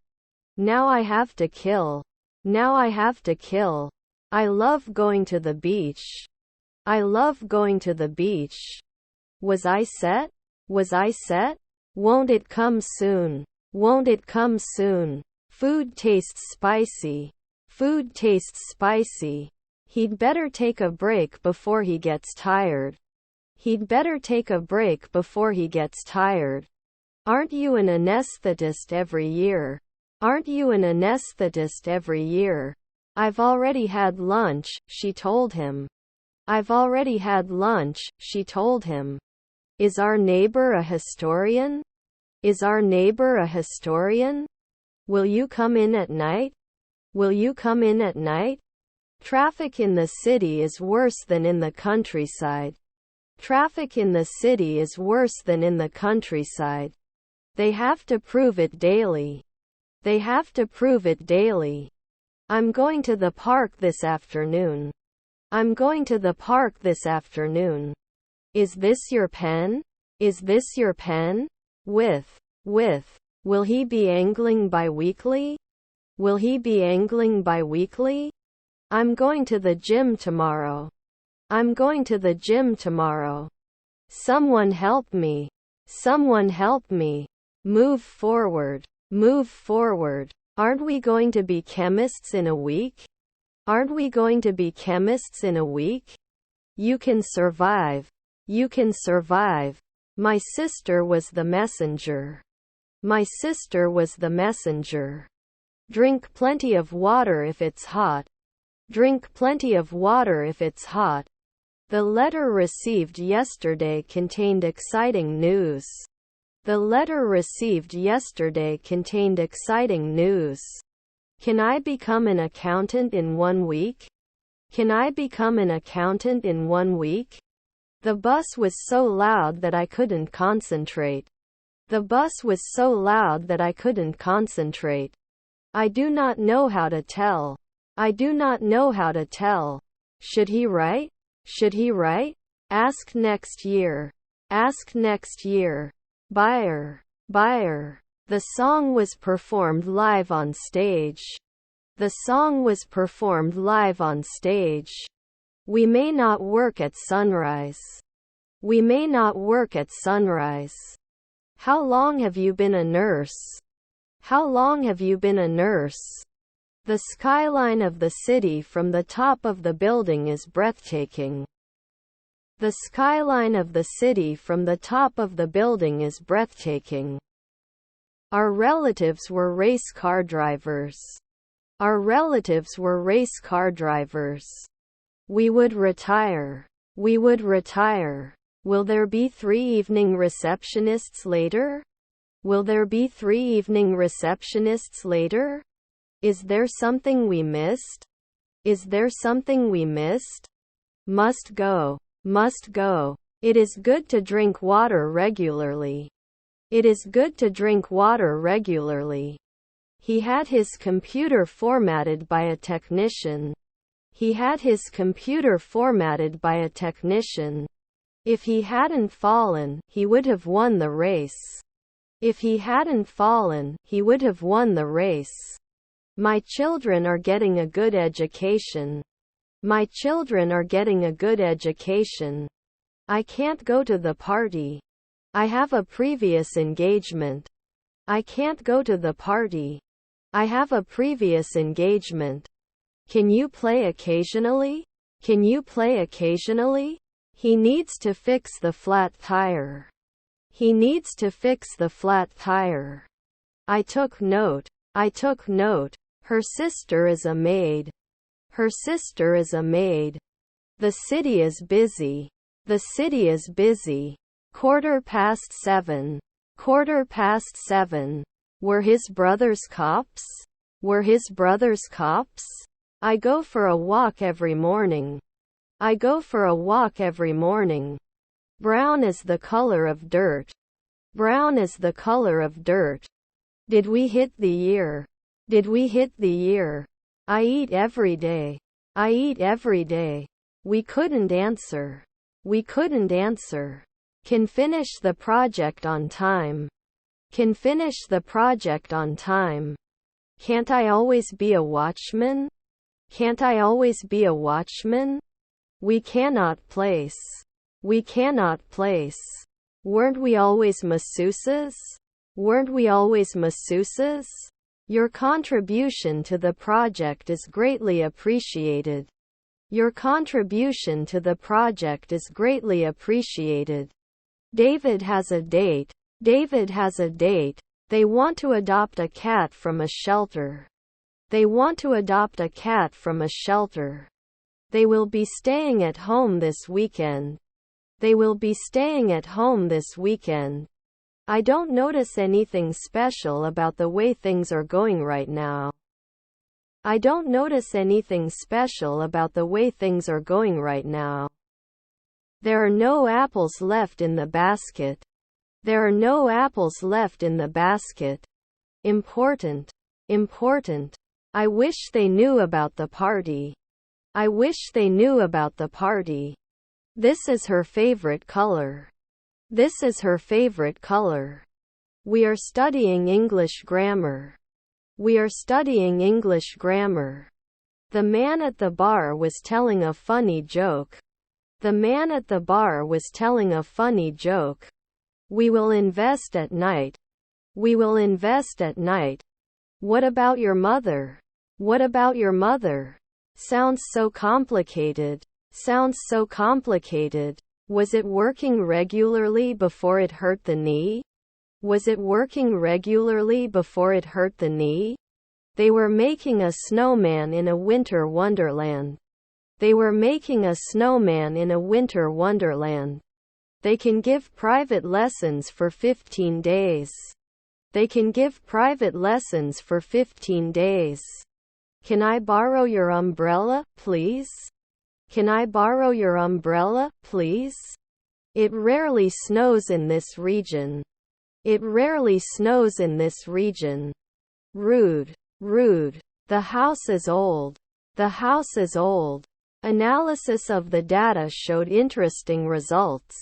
A: Now I have to kill. Now I have to kill. I love going to the beach. I love going to the beach. Was I set? Was I set? Won't it come soon? Won't it come soon? Food tastes spicy. Food tastes spicy. He'd better take a break before he gets tired. He'd better take a break before he gets tired. Aren't you an anesthetist every year? Aren't you an anesthetist every year? I've already had lunch, she told him. I've already had lunch, she told him. Is our neighbor a historian? Is our neighbor a historian? Will you come in at night? Will you come in at night? Traffic in the city is worse than in the countryside. Traffic in the city is worse than in the countryside. They have to prove it daily. They have to prove it daily. I'm going to the park this afternoon. I'm going to the park this afternoon. Is this your pen? Is this your pen? With. Will he be angling bi-weekly? Will he be angling bi-weekly? I'm going to the gym tomorrow. I'm going to the gym tomorrow. Someone help me. Someone help me. Move forward. Move forward. Aren't we going to be chemists in a week? Aren't we going to be chemists in a week? You can survive. You can survive. My sister was the messenger. My sister was the messenger. Drink plenty of water if it's hot. Drink plenty of water if it's hot. The letter received yesterday contained exciting news. The letter received yesterday contained exciting news. Can I become an accountant in 1 week? Can I become an accountant in 1 week? The bus was so loud that I couldn't concentrate. The bus was so loud that I couldn't concentrate. I do not know how to tell. I do not know how to tell. Should he write? Should he write? Ask next year. Ask next year. Buyer. The song was performed live on stage. The song was performed live on stage. We may not work at sunrise. We may not work at sunrise. How long have you been a nurse? How long have you been a nurse? The skyline of the city from the top of the building is breathtaking. The skyline of the city from the top of the building is breathtaking. Our relatives were race car drivers. Our relatives were race car drivers. We would retire. We would retire. Will there be 3 evening receptionists later? Will there be 3 evening receptionists later? Is there something we missed? Is there something we missed? Must go. Must go. It is good to drink water regularly. It is good to drink water regularly. He had his computer formatted by a technician. He had his computer formatted by a technician. If he hadn't fallen, he would have won the race. If he hadn't fallen, he would have won the race. My children are getting a good education. My children are getting a good education. I can't go to the party. I have a previous engagement. I can't go to the party. I have a previous engagement. Can you play occasionally? Can you play occasionally? He needs to fix the flat tire. He needs to fix the flat tire. I took note. I took note. Her sister is a maid. Her sister is a maid. The city is busy. The city is busy. 7:15. 7:15. Were his brothers cops? Were his brothers cops? I go for a walk every morning. I go for a walk every morning. Brown is the color of dirt. Brown is the color of dirt. Did we hit the year? Did we hit the year? I eat every day. I eat every day. We couldn't answer. We couldn't answer. Can finish the project on time. can finish the project on time. Can't I always be a watchman? Can't I always be a watchman? We cannot place. We cannot place. Weren't we always masseuses? Weren't we always masseuses? Your contribution to the project is greatly appreciated. Your contribution to the project is greatly appreciated. David has a date. David has a date. They want to adopt a cat from a shelter. They want to adopt a cat from a shelter. They will be staying at home this weekend. They will be staying at home this weekend. I don't notice anything special about the way things are going right now. I don't notice anything special about the way things are going right now. There are no apples left in the basket. There are no apples left in the basket. Important. Important. I wish they knew about the party. I wish they knew about the party. This is her favorite color. This is her favorite color. We are studying English grammar. We are studying English grammar. The man at the bar was telling a funny joke. The man at the bar was telling a funny joke. We will invest at night. We will invest at night. What about your mother? What about your mother? Sounds so complicated. Sounds so complicated. Was it working regularly before it hurt the knee? Was it working regularly before it hurt the knee? They were making a snowman in a winter wonderland. They were making a snowman in a winter wonderland. They can give private lessons for 15 days. They can give private lessons for 15 days. Can I borrow your umbrella, please? Can I borrow your umbrella, please? It rarely snows in this region. It rarely snows in this region. Rude. Rude. The house is old. The house is old. Analysis of the data showed interesting results.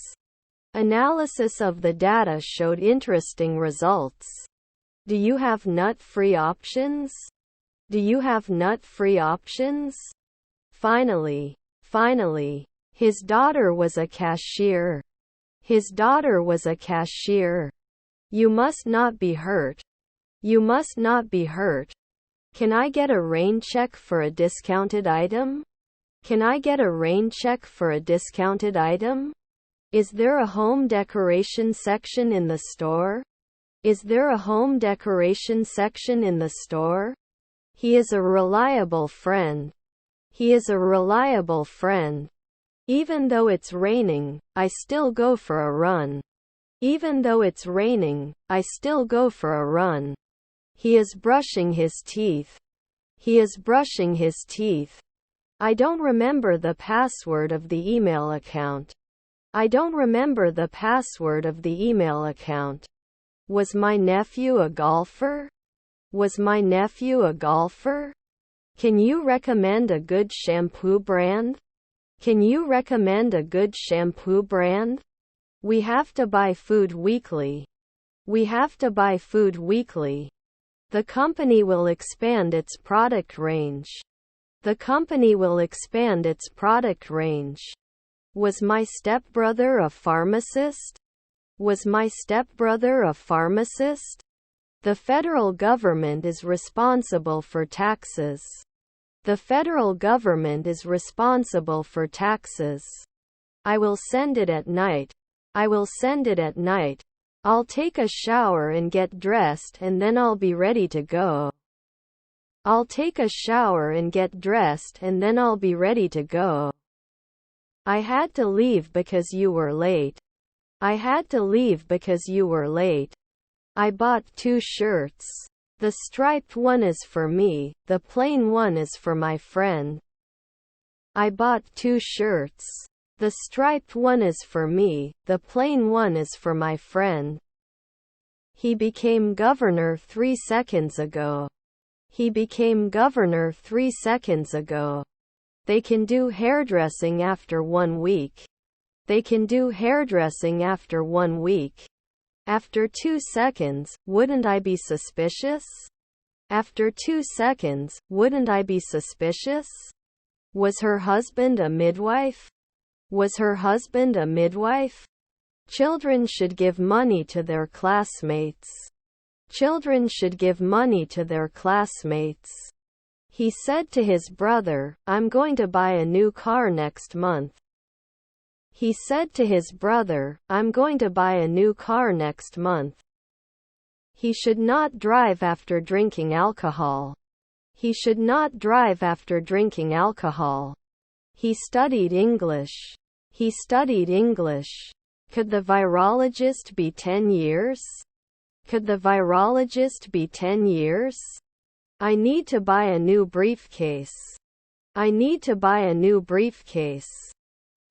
A: Analysis of the data showed interesting results. Do you have nut-free options? Do you have nut-free options? Finally. Finally. His daughter was a cashier. His daughter was a cashier. You must not be hurt. You must not be hurt. Can I get a rain check for a discounted item? Can I get a rain check for a discounted item? Is there a home decoration section in the store? Is there a home decoration section in the store? He is a reliable friend. He is a reliable friend. Even though it's raining, I still go for a run. Even though it's raining, I still go for a run. He is brushing his teeth. He is brushing his teeth. I don't remember the password of the email account. I don't remember the password of the email account. Was my nephew a golfer? Was my nephew a golfer? Can you recommend a good shampoo brand? Can you recommend a good shampoo brand? We have to buy food weekly. We have to buy food weekly. The company will expand its product range. The company will expand its product range. Was my stepbrother a pharmacist? Was my stepbrother a pharmacist? The federal government is responsible for taxes. The federal government is responsible for taxes. I will send it at night. I will send it at night. I'll take a shower and get dressed and then I'll be ready to go. I'll take a shower and get dressed and then I'll be ready to go. I had to leave because you were late. I had to leave because you were late. I bought 2 shirts. The striped one is for me, the plain one is for my friend. I bought 2 shirts. The striped one is for me, the plain one is for my friend. He became governor 3 seconds ago. He became governor 3 seconds ago. They can do hairdressing after 1 week. They can do hairdressing after 1 week. After 2 seconds, wouldn't I be suspicious? After 2 seconds, wouldn't I be suspicious? Was her husband a midwife? Was her husband a midwife? Children should give money to their classmates. Children should give money to their classmates. He said to his brother, I'm going to buy a new car next month. He said to his brother, I'm going to buy a new car next month. He should not drive after drinking alcohol. He should not drive after drinking alcohol. He studied English. He studied English. Could the virologist be 10 years? Could the virologist be 10 years? I need to buy a new briefcase. I need to buy a new briefcase.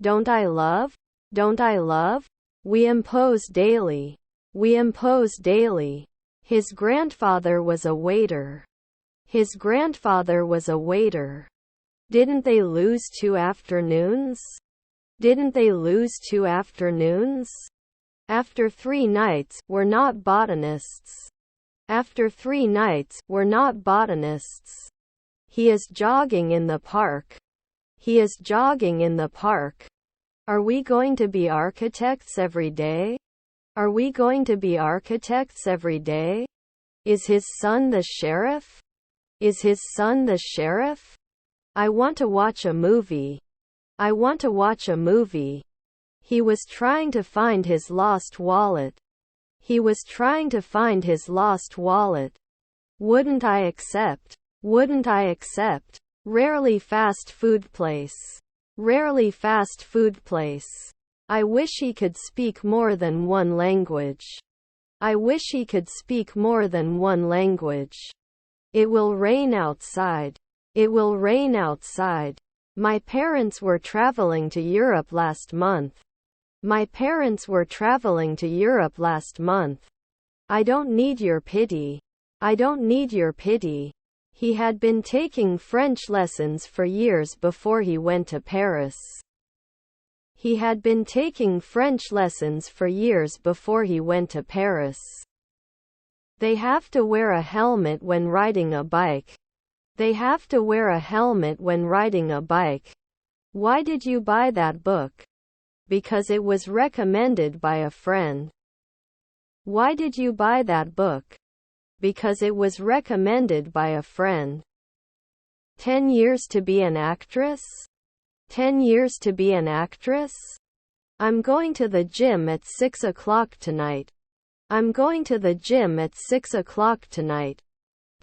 A: Don't I love? Don't I love? We impose daily. We impose daily. His grandfather was a waiter. His grandfather was a waiter. Didn't they lose 2 afternoons? Didn't they lose 2 afternoons? After 3 nights, we're not botanists. After 3 nights, we're not botanists. He is jogging in the park. He is jogging in the park. Are we going to be architects every day? Are we going to be architects every day? Is his son the sheriff? Is his son the sheriff? I want to watch a movie. I want to watch a movie. He was trying to find his lost wallet. He was trying to find his lost wallet. Wouldn't I accept? Wouldn't I accept? Rarely fast food place. Rarely fast food place. I wish he could speak more than one language. I wish he could speak more than one language. It will rain outside. It will rain outside. My parents were traveling to Europe last month. My parents were traveling to Europe last month. I don't need your pity. I don't need your pity. He had been taking French lessons for years before he went to Paris. He had been taking French lessons for years before he went to Paris. They have to wear a helmet when riding a bike. They have to wear a helmet when riding a bike. Why did you buy that book? Because it was recommended by a friend. Why did you buy that book? Because it was recommended by a friend. 10 years to be an actress? 10 years to be an actress? I'm going to the gym at 6 o'clock tonight. I'm going to the gym at 6 o'clock tonight.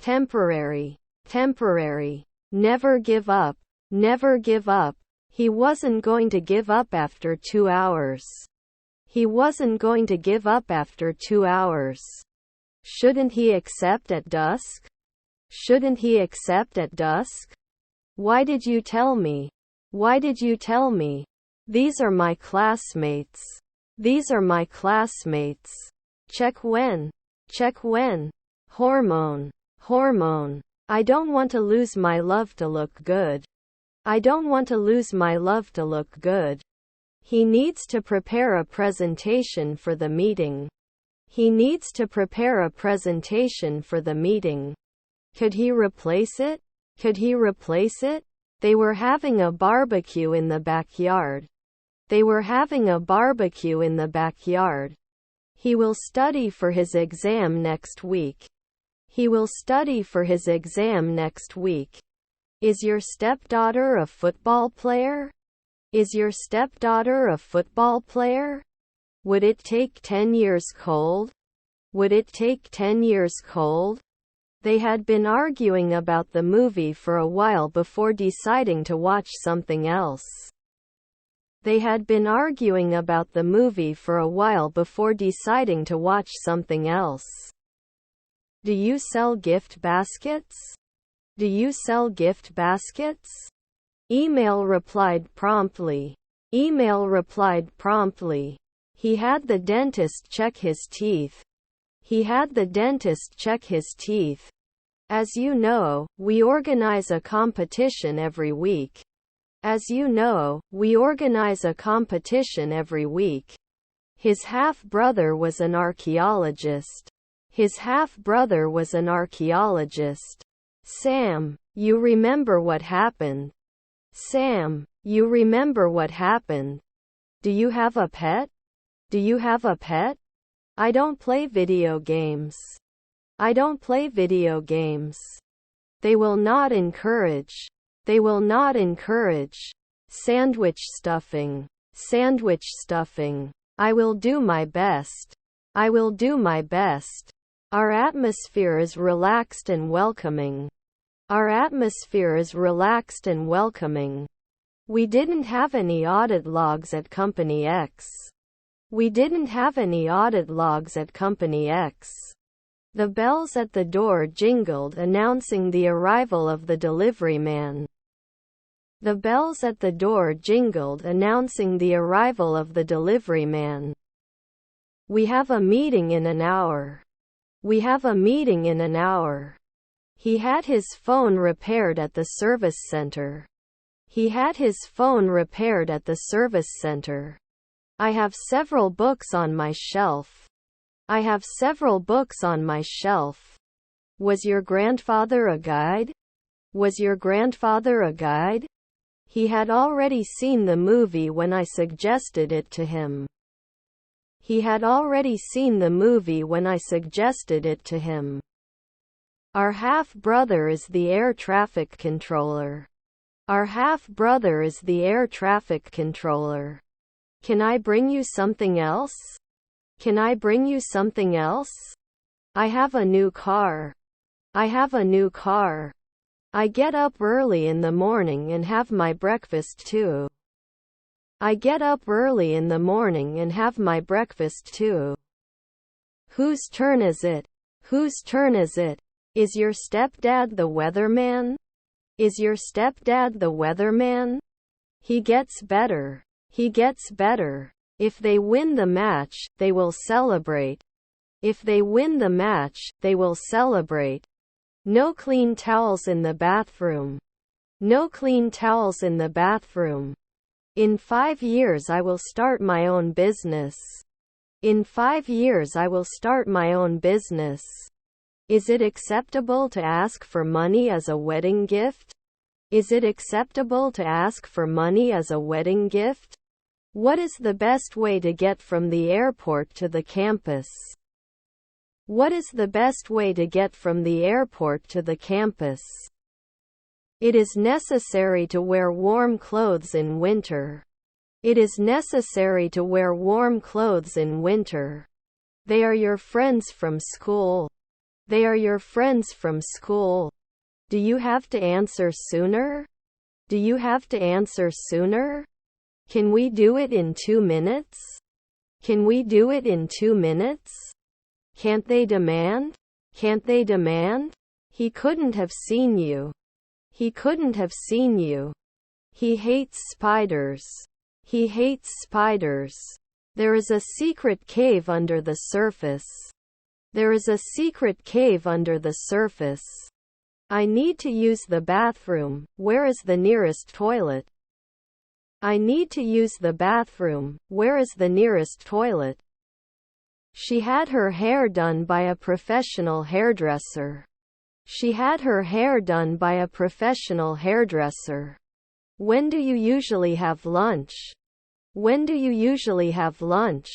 A: Temporary. Temporary. Never give up. Never give up. He wasn't going to give up after 2 hours. He wasn't going to give up after 2 hours. Shouldn't he accept at dusk? Shouldn't he accept at dusk? Why did you tell me? Why did you tell me? These are my classmates. These are my classmates. Check when. Check when. Hormone. Hormone. I don't want to lose my love to look good. I don't want to lose my love to look good. He needs to prepare a presentation for the meeting. He needs to prepare a presentation for the meeting. Could he replace it? Could he replace it? They were having a barbecue in the backyard. They were having a barbecue in the backyard. He will study for his exam next week. He will study for his exam next week. Is your stepdaughter a football player? Is your stepdaughter a football player? Would it take 10 years cold? Would it take 10 years cold? They had been arguing about the movie for a while before deciding to watch something else. They had been arguing about the movie for a while before deciding to watch something else. Do you sell gift baskets? Do you sell gift baskets? Email replied promptly. Email replied promptly. He had the dentist check his teeth. He had the dentist check his teeth. As you know, we organize a competition every week. As you know, we organize a competition every week. His half-brother was an archaeologist. His half-brother was an archaeologist. Sam, you remember what happened? Sam, you remember what happened? Do you have a pet? Do you have a pet? I don't play video games. I don't play video games. They will not encourage. They will not encourage. Sandwich stuffing. Sandwich stuffing. I will do my best. I will do my best. Our atmosphere is relaxed and welcoming. Our atmosphere is relaxed and welcoming. We didn't have any audit logs at Company X. We didn't have any audit logs at Company X. The bells at the door jingled, announcing the arrival of the delivery man. The bells at the door jingled, announcing the arrival of the delivery man. We have a meeting in an hour. We have a meeting in an hour. He had his phone repaired at the service center. He had his phone repaired at the service center. I have several books on my shelf. I have several books on my shelf. Was your grandfather a guide? Was your grandfather a guide? He had already seen the movie when I suggested it to him. He had already seen the movie when I suggested it to him. Our half-brother is the air traffic controller. Our half-brother is the air traffic controller. Can I bring you something else? Can I bring you something else? I have a new car. I have a new car. I get up early in the morning and have my breakfast too. I get up early in the morning and have my breakfast too. Whose turn is it? Whose turn is it? Is your stepdad the weatherman? Is your stepdad the weatherman? He gets better. He gets better. If they win the match, they will celebrate. If they win the match, they will celebrate. No clean towels in the bathroom. No clean towels in the bathroom. In 5 years I will start my own business. In 5 years I will start my own business. Is it acceptable to ask for money as a wedding gift? Is it acceptable to ask for money as a wedding gift? What is the best way to get from the airport to the campus? What is the best way to get from the airport to the campus? It is necessary to wear warm clothes in winter. It is necessary to wear warm clothes in winter. They are your friends from school. They are your friends from school. Do you have to answer sooner? Do you have to answer sooner? Can we do it in 2 minutes? Can we do it in 2 minutes? Can't they demand? Can't they demand? He couldn't have seen you. He couldn't have seen you. He hates spiders. He hates spiders. There is a secret cave under the surface. There is a secret cave under the surface. I need to use the bathroom. Where is the nearest toilet? I need to use the bathroom. Where is the nearest toilet? She had her hair done by a professional hairdresser. She had her hair done by a professional hairdresser. When do you usually have lunch? When do you usually have lunch?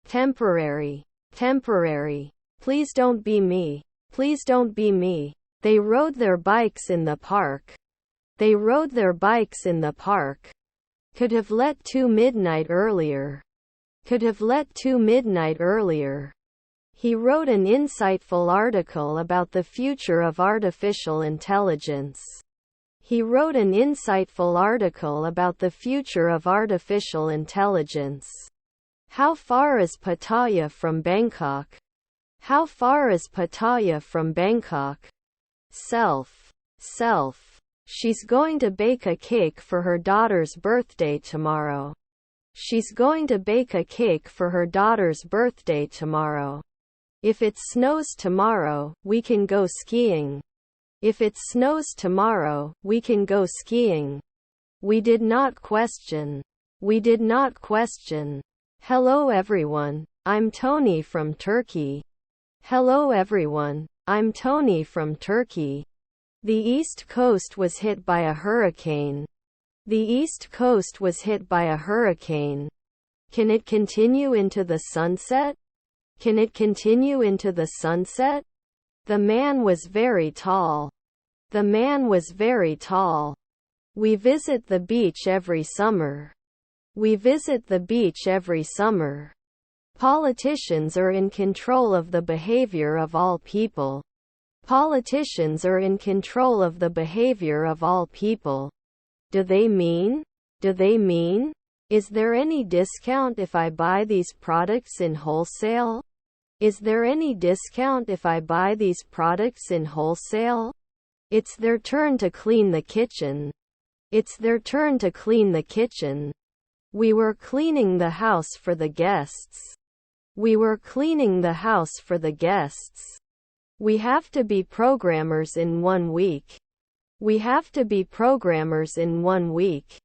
A: Temporary. Temporary. Please don't be me. Please don't be me. They rode their bikes in the park. They rode their bikes in the park. Could have let 2 midnight earlier. Could have let 2 midnight earlier. He wrote an insightful article about the future of artificial intelligence. He wrote an insightful article about the future of artificial intelligence. How far is Pattaya from Bangkok? How far is Pattaya from Bangkok? Self. Self. She's going to bake a cake for her daughter's birthday tomorrow. She's going to bake a cake for her daughter's birthday tomorrow. If it snows tomorrow, we can go skiing. If it snows tomorrow, we can go skiing. We did not question. We did not question. Hello everyone, I'm Tony from Turkey. Hello everyone, I'm Tony from Turkey. The East Coast was hit by a hurricane. The East Coast was hit by a hurricane. Can it continue into the sunset? Can it continue into the sunset? The man was very tall. The man was very tall. We visit the beach every summer. We visit the beach every summer. Politicians are in control of the behavior of all people. Politicians are in control of the behavior of all people. Do they mean? Do they mean? Is there any discount if I buy these products in wholesale? Is there any discount if I buy these products in wholesale? It's their turn to clean the kitchen. It's their turn to clean the kitchen. We were cleaning the house for the guests. We were cleaning the house for the guests. We have to be programmers in 1 week. We have to be programmers in 1 week.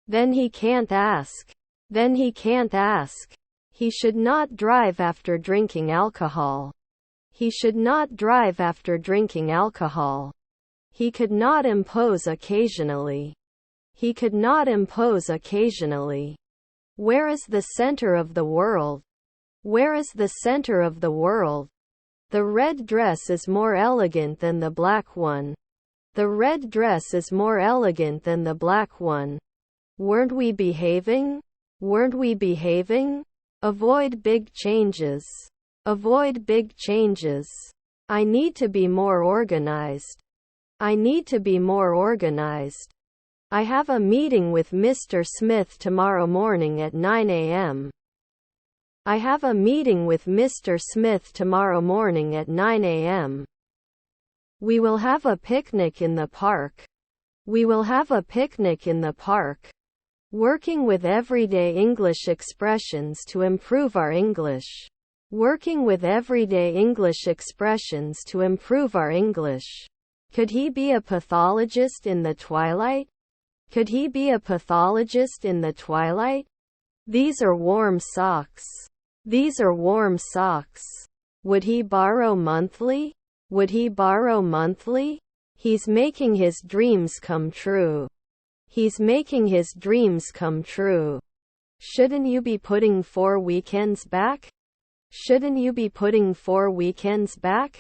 A: Then he can't ask. Then he can't ask. He should not drive after drinking alcohol. He should not drive after drinking alcohol. He could not impose occasionally. He could not impose occasionally. Where is the center of the world? Where is the center of the world? The red dress is more elegant than the black one. The red dress is more elegant than the black one. Weren't we behaving? Weren't we behaving? Avoid big changes. Avoid big changes. I need to be more organized. I need to be more organized. I have a meeting with Mr. Smith tomorrow morning at 9 a.m. I have a meeting with Mr. Smith tomorrow morning at 9 a.m. We will have a picnic in the park. We will have a picnic in the park. Working with everyday English expressions to improve our English. Working with everyday English expressions to improve our English. Could he be a pathologist in the twilight? Could he be a pathologist in the twilight? These are warm socks. These are warm socks. Would he borrow monthly? Would he borrow monthly? He's making his dreams come true. He's making his dreams come true. Shouldn't you be putting 4 weekends back? Shouldn't you be putting 4 weekends back?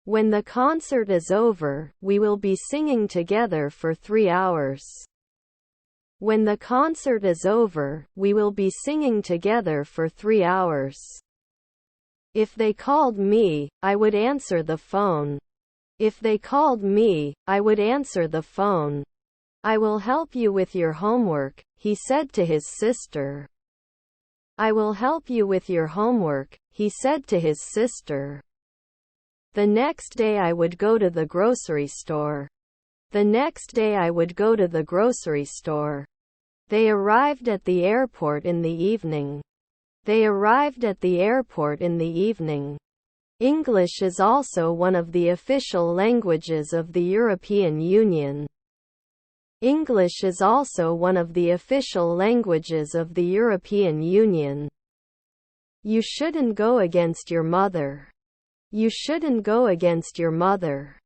A: When the concert is over, we will be singing together for 3 hours. When the concert is over, we will be singing together for 3 hours. If they called me, I would answer the phone. If they called me, I would answer the phone. I will help you with your homework, he said to his sister. I will help you with your homework, he said to his sister. The next day I would go to the grocery store. The next day I would go to the grocery store. They arrived at the airport in the evening. They arrived at the airport in the evening. English is also one of the official languages of the European Union. English is also one of the official languages of the European Union. You shouldn't go against your mother. You shouldn't go against your mother.